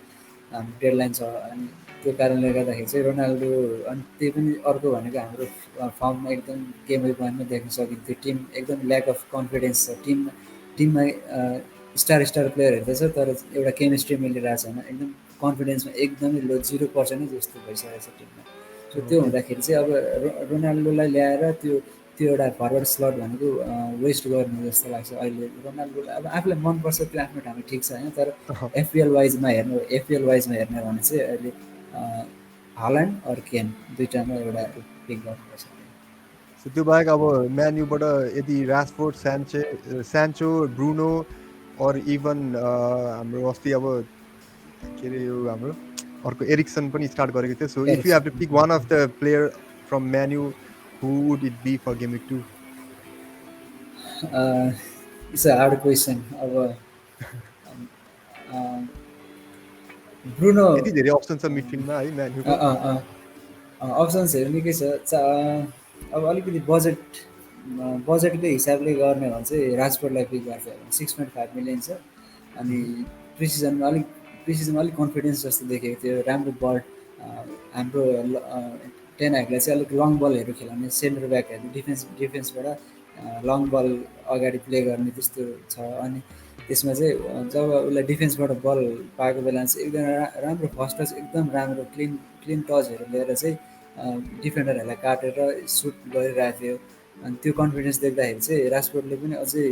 हाम्रो डेडलाइन छ अनि त्यो कारणले गर्दाखेरि चाहिँ रोनाल्डो अनि त्यही पनि अर्को भनेको हाम्रो फर्ममा एकदम गेम विक वानमा देख्न सकिन्थ्यो टिम एकदम ल्याक अफ कन्फिडेन्स छ टिममा स्टार प्लेयर हेर्दैछ तर एउटा केमिस्ट्री मिलिरहेको छैन एकदम कन्फिडेन्समा एकदमै लो 0% जस्तो भइसकेको छ टिममा सो त्यो ओके। हुँदाखेरि चाहिँ अब रोनाल्डोलाई ल्याएर त्यो एउटा फरवर्ड स्लट भनेको वेस्ट गर्ने जस्तो लाग्छ अहिले रोनाल्डोलाई अब आफूलाई मनपर्छ त्यो आफ्नो ठाउँमा ठिक छ होइन तर एफपिएल वाइजमा हेर्ने हो भने चाहिँ अहिले हाल्यान्ड अर केन दुइटामा एउटा ओके। पिक गर्नुपर्छ सो त्यो बाहेक अब म्यानयुबाट यदि रासफोर्ड, स्यान्चो, ब्रुनो अर इभन हाम्रो अस्ति अब के अरे यो हाम्रो अर्को एरिक्सन पनि स्टार्ट गरेको थियो। So if you have to pick one of the player from Man U, who would it be for game week 2? It's a hard question अब ब्रुनो यति धेरै अप्सन छ मिडफिल्डमा है म्यान्युको। अप्सन्सहरू निकै छ अब अलिकति बजेटकै हिसाबले गर्ने हो भने चाहिँ राजकोटलाई पिक गर्छ 6.5 मिलियन छ अनि प्रिसिजनमा अलिक कन्फिडेन्स जस्तो देखेको थियो राम्रो बल हाम्रो टेन हाइकलाई चाहिँ अलिक लङ बलहरू खेलाउने सेन्टर ब्याकहरू डिफेन्सबाट लङ बल अगाडि प्ले गर्ने त्यस्तो छ अनि त्यसमा चाहिँ जब उसलाई डिफेन्सबाट बल पाएको बेलामा चाहिँ एकदम राम्रो फर्स्ट टच एकदम राम्रो क्लिन टचहरू लिएर चाहिँ डिफेन्डरहरूलाई काटेर सुट गरिरहेको थियो अनि त्यो कन्फिडेन्स देख्दाखेरि चाहिँ राजकोटले पनि अझै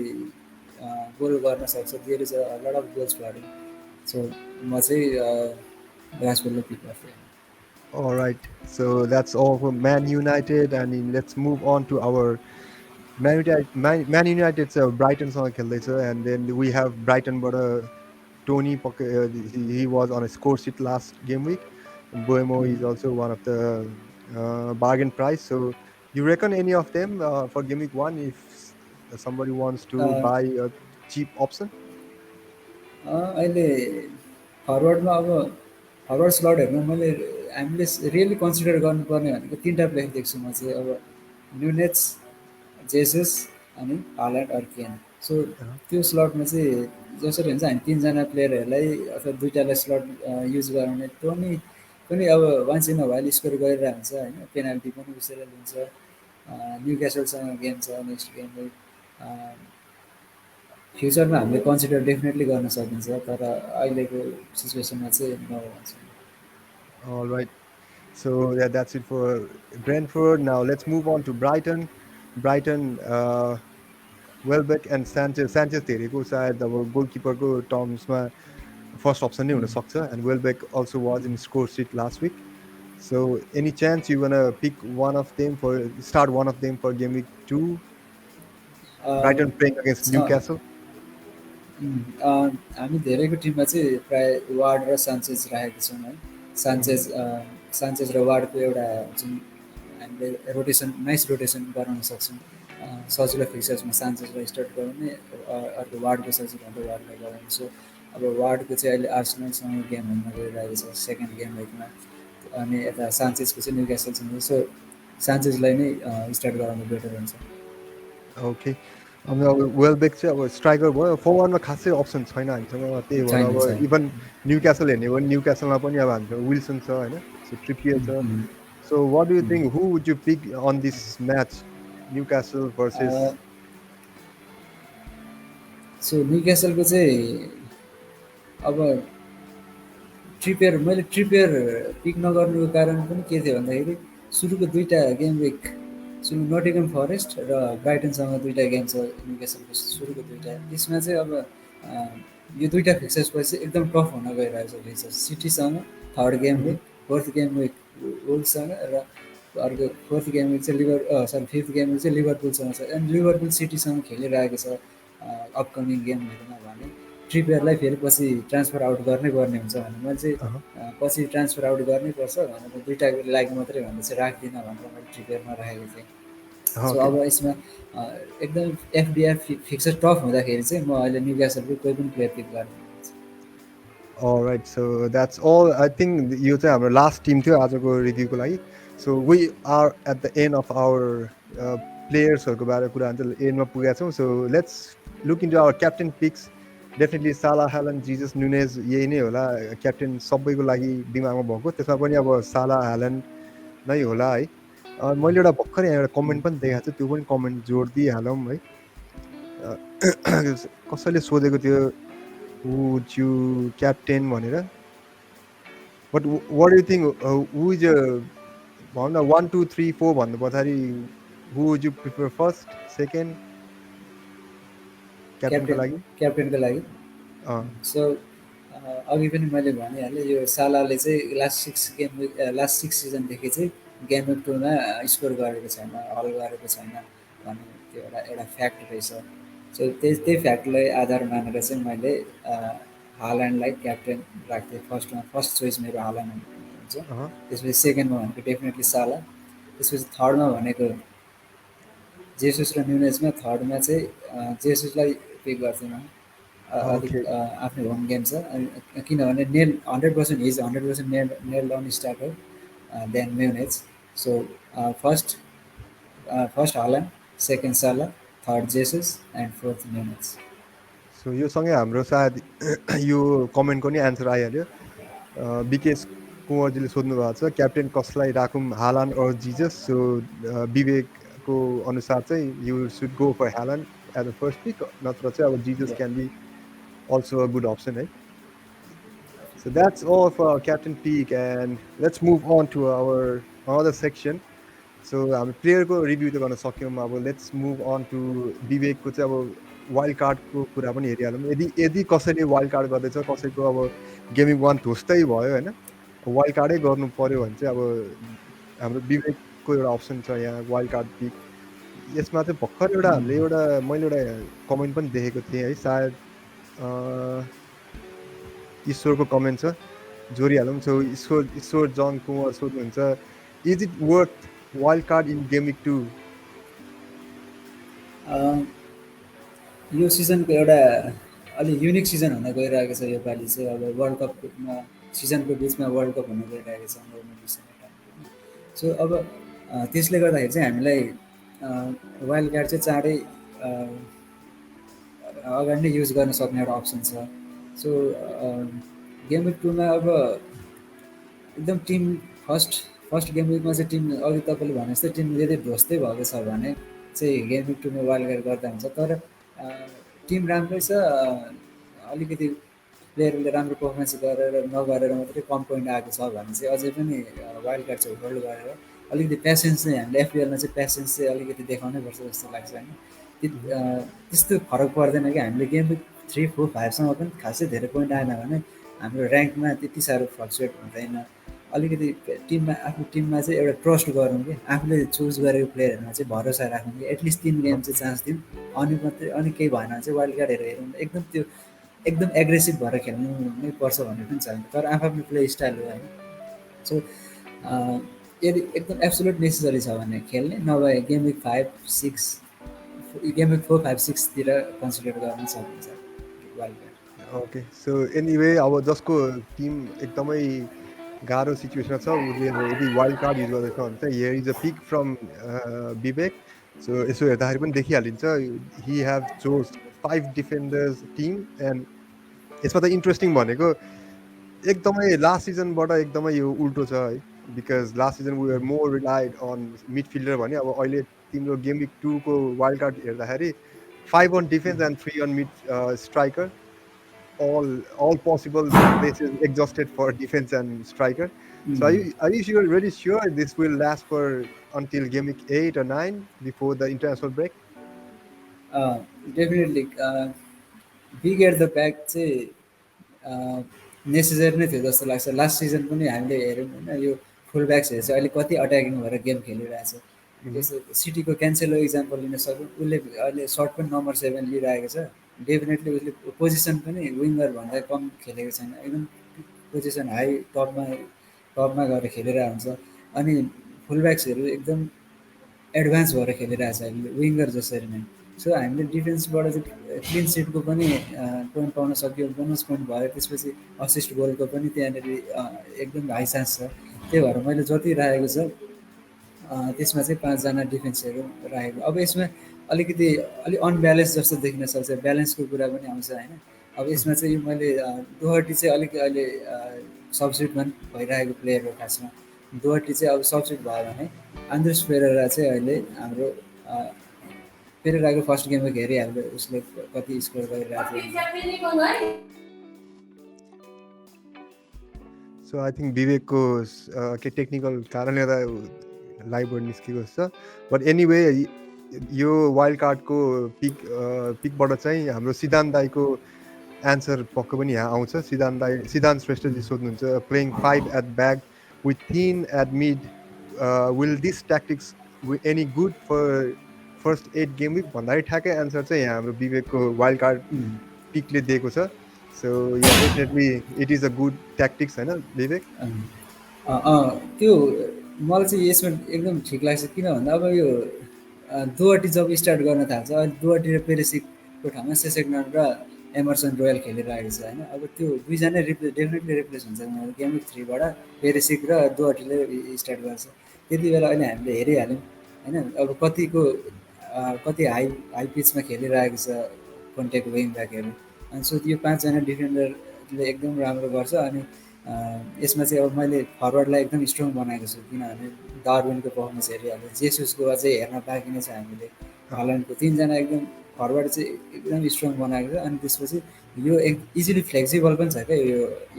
गोल गर्न सक्छ there is a lot of goals for so म चाहिँ राजकोटले पिक गर्थेँ All right. So that's all for Man United, and let's move on to our Man United चाहिँ ब्राइटनसँग खेल्दैछ, and then we have ब्राइटनबाट Tony he was on a score sheet last game week. Boemo is also one of the bargain price. So you reckon any of them for game week 1 if somebody wants to buy a cheap option? अहिले फरवर्डमा अब forward स्लटहरूमा मैले हामीले really consider गर्नुपर्ने भनेको तिनवटा player देख्छु म चाहिँ अब न्युनेट्स जेसस अनि हाल्यान्ड अर केन सो त्यो स्लटमा चाहिँ जसरी हुन्छ हामी तिनजना प्लेयरहरूलाई अथवा दुइटालाई स्लट युज गराउने टोनी पनि अब once in a while score गरिरहेको हुन्छ होइन पेनाल्टी पनि उसैले लिन्छ न्यु क्यासलसँग गेम छ नेक्स्ट गेम फ्युचरमा हामीले कन्सिडर डेफिनेटली गर्न सकिन्छ तर अहिलेको सिचुएसनमा चाहिँ नभन्छ All right. So yeah, that's it for Brentford. Now let's move on to Brighton. Brighton, Welbeck and Sanchez. Sanchez धेरैको सायद अब गोलकिपरको टर्म्समा फर्स्ट अप्सन नै हुनसक्छ, and Welbeck also was in score sheet last week. So any chance you wanna pick start one of them for game week 2? Brighton playing against Newcastle. हामी धेरैको टिममा चाहिँ प्राय वार्ड र सान्चेज राखेका छौँ है Mhm. सान्चेज र वार्डको एउटा जुन हामीले नाइस रोटेसन गराउन सक्छौँ सजिलो फिक्चर्समा सान्चेजलाई स्टार्ट गराउने अर्को वार्डको सजिलो हुन्छ वार्डलाई गराउने सो अब वार्डको चाहिँ अहिले आर्सेनलसँग गेम हुन गइरहेको छ सेकेन्ड गेम वेकमा अनि यता सान्चेजको चाहिँ न्युक्यासलसँग सो सान्चेजलाई नै स्टार्ट गराउनु बेटर हुन्छ Okay. अब वेलबेक चाहिँ अब स्ट्राइकर भयो फरवार्डमा खासै अप्सन छैन हामीसँग त्यही भएर छैन अब छैन। इभन न्यू क्यासल हेर्ने हो भने न्यू क्यासलमा पनि अब हामीसँग विल्सन छ होइन सो ट्रिपियर छ so what do you think who would you pick on this match Newcastle versus so न्युक्यासलको चाहिँ अब मैले ट्रिपेयर पिक नगर्नुको कारण पनि के थियो भन्दाखेरि सुरुको दुईवटा गेम विक सुरु नटिगम फरेस्ट र ब्राइटनसँग दुईवटा गेम छ न्युक्यासलको सुरुको दुईवटा त्यसमा चाहिँ अब यो दुईवटा फिक्चर्स पछि एकदम टफ हुन गइरहेको छ फिक्चर्स सिटीसँग third game week fourth game week वुल्ससँग र अर्को फोर्थ गेम विक चाहिँ फिफ्थ गेम विक चाहिँ लिभरपुलसँग छ एन्ड लिभरपुल सिटीसँग खेलिरहेको छ अपकमिङ गेमहरूमा भने ट्रिपियरलाई फेरि पछि ट्रान्सफर आउट गर्नै पर्ने हुन्छ भने मैले चाहिँ पछि ट्रान्सफर आउट गर्नैपर्छ भनेर दुइटाको लागि मात्रै भनेर चाहिँ राख्दिनँ भनेर मैले ट्रिपियरमा राखेको थिएँ। सो ओके अब यसमा एकदम एफडिआर फिक्चर टफ हुँदाखेरि चाहिँ म अहिले न्युक्यासलको कोही पनि प्लेयर पिक गर्दिनँ। Alright so that's all I think यो चाहिँ हाम्रो लास्ट टिम थियो आजको रिभ्यूको लागि so we are at the end of our प्लेयर्सहरूको बारे कुरा चाहिँ एन्डमा पुगेका छौँ so let's look into our captain picks definitely Salah Haaland Jesus नुनेज यही नै होला क्याप्टेन सबैको लागि दिमागमा भएको त्यसमा पनि अब साला ह्यालन नै होला है मैले एउटा भर्खर यहाँ एउटा कमेन्ट पनि देखाएको छु त्यो पनि कमेन्ट जोडिदिइहालौँ है कसैले सोधेको थियो would you captain भनेर but what you think who is भनौँ न 1 2 3 4 भन्नु पछाडि who would you prefer first second क्याप्टेनको लागि क्याप्टेनको लागि सो अघि पनि मैले भनिहालेँ यो सालाले चाहिँ लास्ट सिक्स सिजनदेखि चाहिँ गेम विक टूमा स्कोर गरेको छैन हल गरेको छैन भन्ने त्यो एउटा फ्याक्ट रहेछ। सो त्यही फ्याक्टलाई आधार मानेर चाहिँ मैले हाल्यान्डलाई क्याप्टेन राख्थेँ फर्स्ट चोइस मेरो हाल्यान्ड हुन्छ। त्यसपछि सेकेन्डमा भनेको डेफिनेटली साला, त्यसपछि थर्डमा भनेको जेसुस र न्युनेजमा थर्डमा चाहिँ जेसुसलाई पिक गर्थेँ म। अलिक ओके आफ्नो होम गेम छ किनभने nail 100% his 100% nail on starter then Nunez. So first first Haaland, second Salah, third Jesus and fourth Nunez. सो यो सँगै हाम्रो सायद यो कमेन्टको नि एन्सर आइहाल्यो विकेश कुँवरजीले सोध्नु भएको छ क्याप्टेन कसलाई राखौँ हालान अर जिजस सो विवेकको अनुसार चाहिँ you should go for Haaland as a first pick नत्र चाहिँ अब Jesus can be also a good option है So that's all for our captain peak, and let's move on to our another section. So हामी प्लेयरको review त गर्न सक्यौँ अब let's move on to विवेकको चाहिँ अब वाइल्ड कार्डको कुरा पनि हेरिहालौँ यदि कसैले वाइल्ड कार्ड गर्दैछ कसैको अब गेमिङ वान ध्वस्तै भयो होइन वाइल्ड कार्डै गर्नु पऱ्यो भने चाहिँ अब हाम्रो विवेकको एउटा अप्सन छ यहाँ वाइल्ड कार्ड पिक यसमा चाहिँ भर्खर एउटा हामीले एउटा मैले एउटा कमेन्ट पनि देखेको थिएँ है सायद ईश्वरको कमेन्ट छ जोडिहालौँ सो ईश्वर जन कुमार सोध्नुहुन्छ is it worth wild card in gaming two यो सिजनको एउटा अलिक युनिक सिजन हुन गइरहेको छ योपालि चाहिँ अब वर्ल्ड कपमा सिजनको बिचमा वर्ल्ड कप हुन गइरहेको छ नोभेम्बर डिसेम्बर। सो अब त्यसले गर्दाखेरि चाहिँ हामीलाई वाइल्ड कार्ड चाहिँ चाँडै अगाडि नै युज गर्न सक्ने एउटा अप्सन छ। सो गेम विक टूमा अब एकदम टिम फर्स्ट गेम विकमा चाहिँ टिम अघि तपाईँले भने जस्तै टिम यदि ध्वस्तै भएको छ भने चाहिँ गेम विक टूमा वाइल्ड कार्ड गर्दा हुन्छ। तर टिम राम्रै छ अलिकति प्लेयरले राम्रो पर्फर्मेन्स गरेर नगरेर मात्रै कम पोइन्ट आएको छ भने चाहिँ अझै पनि वाइल्ड कार्ड चाहिँ होल्ड गरेर अलिकति पेसेन्स चाहिँ हामीले एफपिएलमा चाहिँ पेसेन्स चाहिँ अलिकति देखाउनै पर्छ जस्तो लाग्छ होइन। त्यस्तो फरक पर्दैन कि हामीले गेम विक 3 4 5सम्म पनि खासै धेरै पोइन्ट आएन भने हाम्रो ऱ्याङ्कमा त्यति साह्रो फ्लक्चुएट हुँदैन। अलिकति टिममा आफ्नो टिममा चाहिँ एउटा ट्रस्ट गरौँ कि आफूले चुज गरेको प्लेयरहरूमा चाहिँ भरोसा राखौँ कि एटलिस्ट 3 गेम चाहिँ चान्स दिउँ अनि केही भएन भने चाहिँ वाइल्ड कार्डहरू हेरौँ एकदम त्यो एकदम एग्रेसिभ भएर खेल्नु नै पर्छ भन्ने पनि छैन तर आफ्नो प्ले स्टाइल हो होइन। सो यदि एकदम एब्सोल्युट नेसेसरी छ भने खेल्ने नभए गेम विक 5 6 गेम विक 4 5 6तिर कन्सिडर गर्न सकिन्छ wild card. Okay so anyway अब जसको टिम एकदमै गाह्रो सिचुएसनमा छ उसले अब यदि वाइल्ड कार्ड युज गर्दैछ भने चाहिँ here is a pick from Vivek so यसो हेर्दाखेरि पनि देखिहालिन्छ he have chose 5 defenders team and यसमा त इन्ट्रेस्टिङ भनेको एकदमै लास्ट सिजनबाट एकदमै यो उल्टो छ है because last season we are more relied on midfielder भने अब अहिले तिम्रो गेम विक 2 को वाइल्ड कार्ड हेर्दाखेरि 5 on defence and 3 on mid striker all possible places exhausted for defense and striker. So are you sure really sure this will last for until game week 8 or 9 before the international break? Definitely big at the back चाहिँ necessary नै थियो जस्तो लाग्छ last season पनि हामीले हेऱ्यौँ होइन यो फुल ब्याक्सहरू चाहिँ अहिले कति अट्याकिङ भएर गेम खेलिरहेछ जस्तो सिटीको क्यान्सेलो इक्जाम्पल लिन सक्छौँ उसले अहिले सर्ट पनि नम्बर 7 लिइरहेको छ डेफिनेटली उसले पोजिसन पनि विङ्गर भन्दा कम खेलेको छैन एकदम पोजिसन हाई टपमा गएर खेलिरहेको हुन्छ अनि फुल ब्याक्सहरू एकदम एडभान्स भएर खेलिरहेको छ हामीले विङ्गर जसरी नै सो हामीले डिफेन्सबाट चाहिँ क्लिन सिटको पनि पोइन्ट पाउन सक्यो बोनस पोइन्ट भयो त्यसपछि असिस्ट गोलको पनि त्यहाँनिर एकदम हाई चान्स छ त्यही भएर मैले जति राखेको छ त्यसमा चाहिँ 5जना डिफेन्सहरू राखेको अब यसमा अलिकति अलिक अनब्यालेन्स जस्तो देखिन सक्छ ब्यालेन्सको कुरा पनि आउँछ होइन अब यसमा चाहिँ मैले दोहटी चाहिँ अलिक अहिले सब्स्टिट्युट भइरहेको प्लेयर हो खासमा दोहटी चाहिँ अब सब्स्टिट्युट भयो भने आन्द्रेस पेरेरा चाहिँ अहिले हाम्रो पेरेराको फर्स्ट गेममा हेरिहाल्यो उसले कति स्कोर गरिरहेको थियो सो आई थिङ्क विवेकको के टेक्निकल कारणले गर्दा लाइभबाट निस्केको छ बट एनिवे यो वाइल्ड कार्डको पिकबाट चाहिँ हाम्रो सिद्धान्त दाईको एन्सर पक्क पनि यहाँ आउँछ सिद्धान्त श्रेष्ठजी सोध्नुहुन्छ playing 5 at back with 3 at mid will this tactics any good for first 8 game week भन्दाखेरि ठ्याक्कै एन्सर चाहिँ यहाँ हाम्रो विवेकको वाइल्ड कार्ड पिकले दिएको छ so yeah definitely it is a good tactics होइन विवेक त्यो मलाई चाहिँ यसमा एकदम ठिक लाग्छ किन भन्दा अब यो दोहटी जब स्टार्ट गर्न थाल्छ अहिले दोहटी र पेरेसिकको ठाउँमा सेसेग्नन र एमर्सन रोयल खेलिरहेको छ होइन अब त्यो दुईजना डेफिनेटली रिप्लेस हुन्छ गेम विक 3बाट पेरेसिक र दोहटीले स्टार्ट गर्छ त्यति बेला अहिले हामीले हेरिहाल्यौँ होइन अब कति हाई पिचमा खेलिरहेको छ कन्ट्याक्ट विङ ब्याकहरू अनि सो त्यो 5जना डिफेन्डरले एकदम राम्रो गर्छ अनि यसमा चाहिँ अब मैले फरवर्डलाई एकदम स्ट्रङ बनाएको छु किनभने डार्विनको पर्फर्मेन्स हेरिहाल्यो जेसुसको अझै हेर्न बाँकी नै छ हामीले हल्यान्डको 3जना एकदम फरवर्ड चाहिँ एकदम स्ट्रङ बनाएको छ अनि त्यसपछि यो इजिली फ्लेक्सिबल पनि छ क्या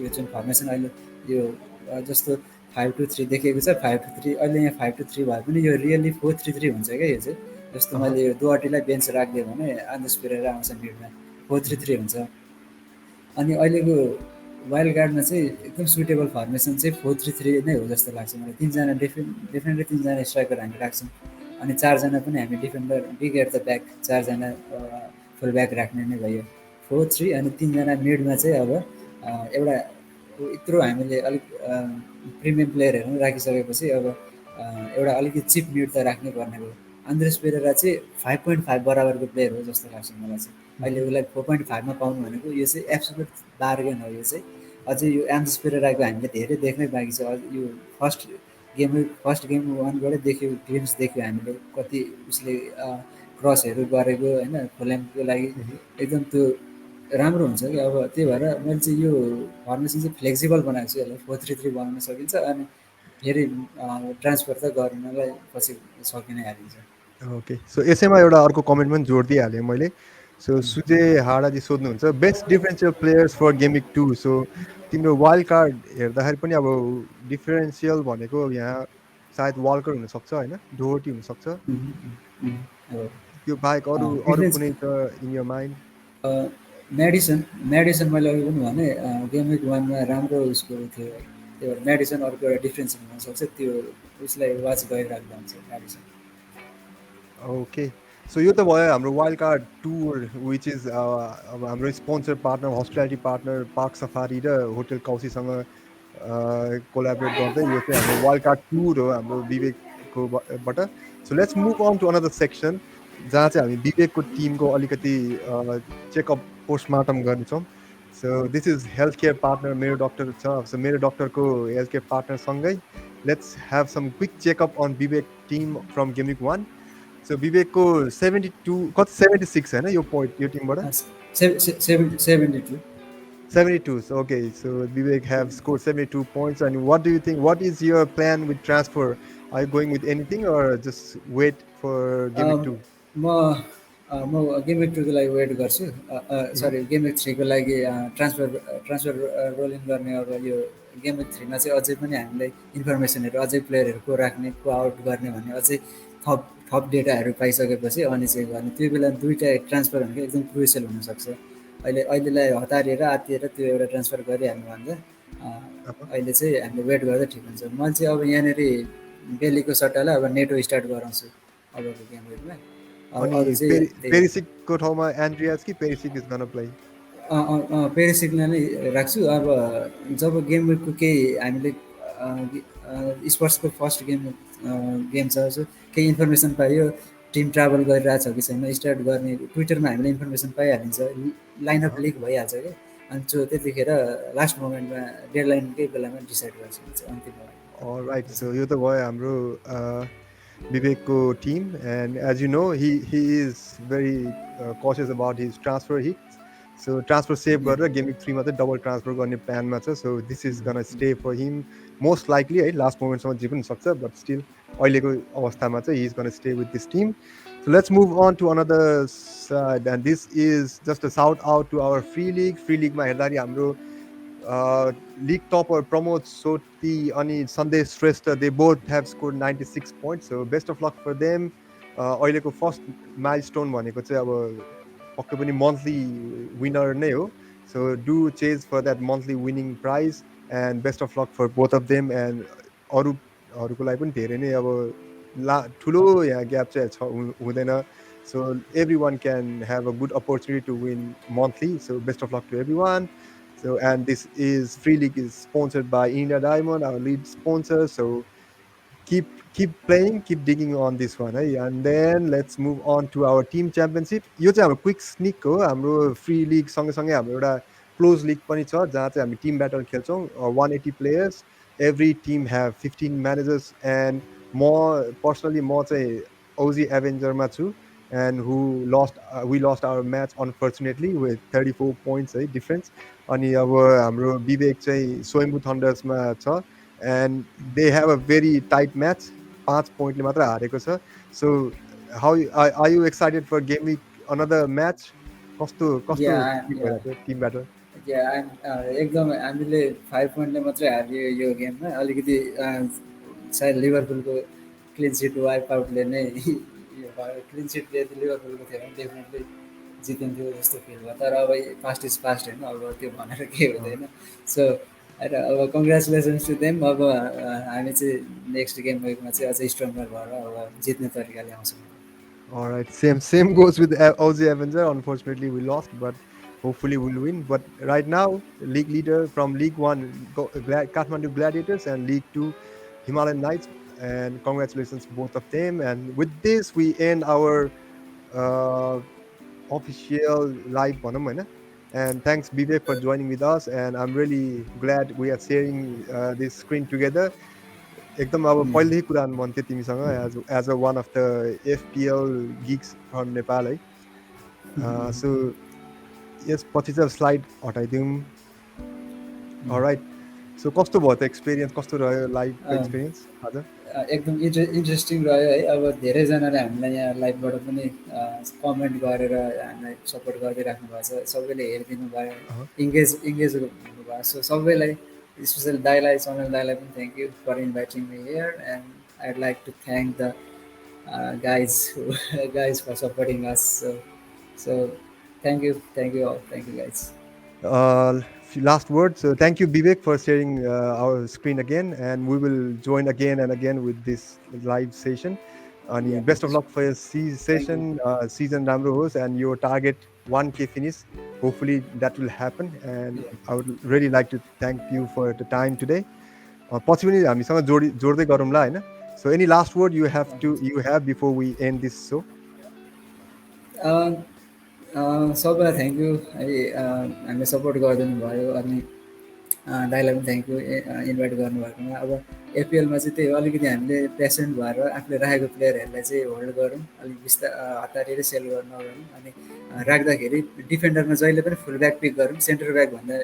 यो जुन फर्मेसन अहिले यो जस्तो 5-2-3 देखेको छ 5-2-3 अहिले यहाँ 5-2-3 भए पनि यो रियली 4-3-3 हुन्छ क्या यो चाहिँ जस्तो मैले यो दोहटीलाई बेन्च राखिदिएँ भने आन्देस पेरेरा आउँछ मिडमा 4-3-3 हुन्छ अनि अहिलेको वाइल्ड कार्डमा चाहिँ एकदम सुटेबल फर्मेसन चाहिँ 4-3-3 नै हो जस्तो लाग्छ मलाई 3जना डेफिनेटली 3जना स्ट्राइकर हामी राख्छौँ अनि 4जना पनि हामी defender big at the back 4जना फुल ब्याक राख्ने नै भयो 4-3 अनि 3जना मिडमा चाहिँ अब एउटा यत्रो हामीले अलिक प्रिमियम प्लेयरहरू राखिसकेपछि अब एउटा अलिकति चिप मिड त राख्नै पर्ने भयो आन्द्रेस पेरेरा चाहिँ 5.5 बराबरको प्लेयर हो जस्तो लाग्छ मलाई चाहिँ अहिले उसलाई 4.5मा पाउनु भनेको यो चाहिँ एब्सोल्युट बार्गेन हो यो चाहिँ अझै यो आन्द्रेस पेरेराको हामीले धेरै देख्नै बाँकी छ यो फर्स्ट गेम 1बाटै देख्यो गेम्स देख्यो हामीले कति उसले क्रसहरू गरेको होइन फुल्यामको लागि एकदम त्यो राम्रो हुन्छ कि अब त्यही भएर मैले चाहिँ यो फर्मेसन चाहिँ फ्लेक्सिबल बनाएको छु यसलाई 4-3-3 बनाउन सकिन्छ अनि फेरि ट्रान्सफर त गर्नलाई पछि सकि नै हालिन्छ ओके सो यसैमा एउटा अर्को कमेन्ट पनि जोड दिइहालेँ मैले सो सुजय हाडाजी सोध्नुहुन्छ best differential players for game week 2 so तिम्रो वाइल्ड कार्ड हेर्दाखेरि पनि अब डिफरेन्सियल भनेको यहाँ सायद वाल्कर हुनसक्छ होइन डोहर्टी हुनसक्छ त्यो बाहेक अरू कुनै छ इन यर माइन्ड म्याडिसन मैले अघि पनि भने गेम विक 1मा राम्रो उसको थियो त्यही भएर म्याडिसन अर्को एउटा डिफ्रेन्स हुनसक्छ त्यो उसलाई वाच गरिराख्दा हुन्छ म्याडिसन ओके सो यो त भयो हाम्रो wild card tour which is अब हाम्रो sponsor partner hospitality partner Park Safari र होटल कौसीसँग कोलाबरेट गर्दै यो चाहिँ हाम्रो वाइल्ड कार्ड टुर हो हाम्रो विवेककोबाट so let's move on to another section जहाँ चाहिँ हामी विवेकको टिमको अलिकति चेकअप पोस्टमार्टम गर्नेछौँ so this is health care partner मेरो डक्टर छ सो मेरो डक्टरको हेल्थ केयर पार्टनरसँगै let's have some quick checkup on Vivek team from game week 1 so विवेकको 72 कति 76 होइन यो पोइन्ट यो टिमबाट 72. 72. So, okay, so Vivek have scored 72 points. And what do you think? What is your plan with transfer? Are you going with anything or just wait for Game Week 2? म म game week टूको लागि weight गर्छु Mhm. Sorry game week थ्रीको लागि transfer rolling गर्ने अब यो game week थ्रीमा चाहिँ अझै पनि हामीलाई इन्फर्मेसनहरू अझै प्लेयरहरू को राख्ने को आउट गर्ने भन्ने अझै थप थप डेटाहरू पाइसकेपछि अनि चाहिँ गर्ने त्यो बेला दुइटा ट्रान्सफर भनेको एकदम क्रुसियल हुनसक्छ अहिलेलाई हतारिएर आत्तिएर त्यो एउटा ट्रान्सफर गरिहाल्नुभन्दा Uh-huh. अहिले चाहिँ हामीले वेट गर्दा ठिक हुन्छ मैले चाहिँ अब यहाँनिर बेलीको सट्टालाई अब नेटो स्टार्ट गराउँछु अबको गेम विकमा अब अरू अनि चाहिँ त्यही पेरिसिकको ठाउँमा एन्ड्रियास कि पेरिसिक इज गन प्ले पेरिसिकलाई नै राख्छु अब जब गेम विकको केही हामीले स्पोर्ट्सको फर्स्ट गेम छ सो केही इन्फर्मेसन पाइयो टिम ट्राभल गरिरहेछ कि छैन स्टार्ट गर्ने ट्विटरमा हामीले इन्फर्मेसन पाइहालिन्छ लाइनअप लिक भइहाल्छ क्या अनि त्यो त्यतिखेर लास्ट मोमेन्टमा डेडलाइनकै बेलामा डिसाइड गर्छ अन्तिम राइट मोमेन्टमा सो यो त भयो हाम्रो विवेकको team and as you know he is very cautious about his transfer hits. So transfer save गरेर गेमिङ थ्रीमा चाहिँ डबल ट्रान्सफर गर्ने प्लानमा छ. So this is gonna stay for him most likely है लास्ट मोमेन्टसम्म जे पनि सक्छ बट स्टिल अहिलेको अवस्थामा चाहिँ he is gonna stay with this team. So let's move on to another side, and this is just a shout out to our free league. Free league मा हेर्दाखेरि हाम्रो league topper Pramod Soti ani Sandesh Shrestha, they both have scored 96 points. So best of luck for them. अहिलेको first milestone भनेको चाहिँ अब पक्कै पनि monthly winner नै हो. So do chase for that monthly winning prize and best of luck for both of them. And अरूको लागि पनि धेरै नै अब ठुलो यहाँ ग्याप चाहिँ हुँदैन. So everyone can have a good opportunity to win monthly. So best of luck to everyone. So, and this is Free League is sponsored by India Diamond, our lead sponsor. So keep playing, keep digging on this one. And then let's move on to our team championship. यो चाहिँ हाम्रो quick sneak हो. हाम्रो free league सँगसँगै हाम्रो एउटा close league पनि छ जहाँ चाहिँ हामी टिम ब्याटल खेल्छौँ. 180 players, every team have 15 managers. And म पर्सनली म चाहिँ ओजी एभेन्जरमा छु. And we lost our match unfortunately with 34 points है difference. अनि अब हाम्रो विवेक चाहिँ स्वयम्भू थन्डर्समा छ. And they have a very tight match. 5 पोइन्टले मात्र हारेको छ. So how are you excited for game week another match? कस्तो कस्तो या के भइरहेको छ टिम ब्याटल? एकदम हामीले 5 पोइन्टले मात्रै हारियो यो गेममा अलिकति सायद लिभरपुलको क्लिन सिट वाइप आउटले नै यो भयो क्लिन सिट यदि लिभरपुलको थियो भने डेफिनेटली जितिन्थ्यो जस्तो फिल भयो तर अब पास्ट इज पास्ट होइन अब त्यो भनेर केही हुँदैन सो होइन अब कङ्ग्रेचुलेसन्स टु देम अब हामी चाहिँ नेक्स्ट गेम विकमा चाहिँ अझै स्ट्रङ्गर भएर अब जित्ने तरिकाले आउँछौँ. All right, same goes with Aussie Avenger. Unfortunately, we lost, but hopefully we'll win. But right now, league leader from League One, Kathmandu Gladiators, and League Two, Himalayan Knights. And congratulations both of them. And with this, we end our uh, official live भनौँ होइन. And thanks Bibek for joining with us. And I'm really glad we are sharing this screen together. एकदम अब पहिलेदेखि कुरा मन थियो तिमीसँग as a one of the FPL gigs from Nepal है. सो यसपछि चाहिँ स्लाइड हटाइदिउँ. राइट. सो कस्तो भयो त एक्सपिरियन्स कस्तो रह्यो लाइभको एक्सपिरियन्स आज? एकदम इन्ट्रेस्टिङ रह्यो है अब धेरैजनाले हामीलाई यहाँ लाइभबाट पनि कमेन्ट गरेर हामीलाई सपोर्ट गरिदिइराख्नु भएको छ सबैले हेरिदिनु भयो इङ्गेज हुनुभयो सो सबैलाई स्पेसली दाईलाई सनल दाईलाई पनि thank you for inviting me here and I'd like to thank the guys for supporting us so thank you all thank you guys. Last word. So thank you Bibek for sharing our screen again, and we will join again and again with this live session. And Yeah, best of luck for your thank you. session. Season राम्रो होस् and your target 1K finish. Hopefully that will happen, and Yeah. I would really like to thank you for the time today. पछि पनि हामीसँग जोड्दै गरौँला होइन. So any last word you have before we end this show? सबैलाई thank you है हामीलाई support गरिदिनु भयो अनि दाइलाई पनि थ्याङ्क यू इन्भाइट गर्नुभएकोमा। अब एपिएलमा चाहिँ त्यही हो, अलिकति हामीले पेसेन्ट भएर आफूले राखेको प्लेयरहरूलाई चाहिँ होल्ड गरौँ, अलिक हतारिएर सेल गर्नु नगरौँ। अनि राख्दाखेरि डिफेन्डरमा जहिले पनि फुल ब्याक पिक गरौँ। सेन्टर ब्याकभन्दा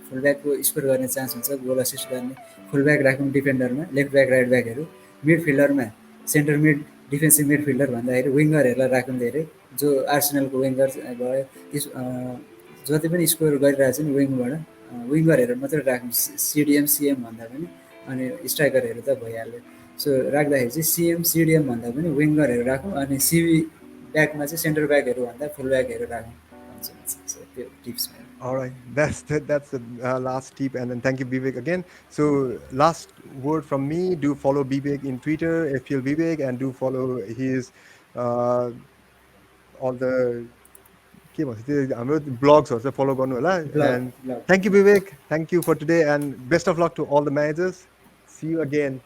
फुल ब्याकको स्कोर गर्ने चान्स हुन्छ, गोल असिस्ट गर्ने। फुल ब्याक राखौँ डिफेन्डरमा, लेफ्ट ब्याक राइट ब्याकहरू। मिडफिल्डरमा सेन्टर मिड डिफेन्सिभ मिडफिल्डर भन्दाखेरि विङ्गरहरूलाई राखौँ धेरै, जो आर्सेनलको विङ्गर भयो, त्यस जति पनि स्कोर गरिरहेको छ नि विङबाट, विङ्गरहरू मात्रै राखौँ, सिडिएम सिएम भन्दा पनि। अनि स्ट्राइकरहरू त भइहाल्यो। सो राख्दाखेरि चाहिँ सिएम सिडिएम भन्दा पनि विङ्गरहरू राखौँ, अनि सिबी ब्याकमा चाहिँ सेन्टर ब्याकहरू भन्दा फुल ब्याकहरू राखौँ भन्छु म चाहिँ। सो त्यो टिप्स मेरो। All right, that's the last tip, and then thank you, Bibek, again. So, last word from me: do follow Bibek in Twitter, FPL Bibek, and do follow his uh, all the के भन्छ त्यो हाम्रो ब्लग्सहरू चाहिँ follow गर्नु होला. Blog And blog thank you, Bibek. Thank you for today, and best of luck to all the managers. See you again.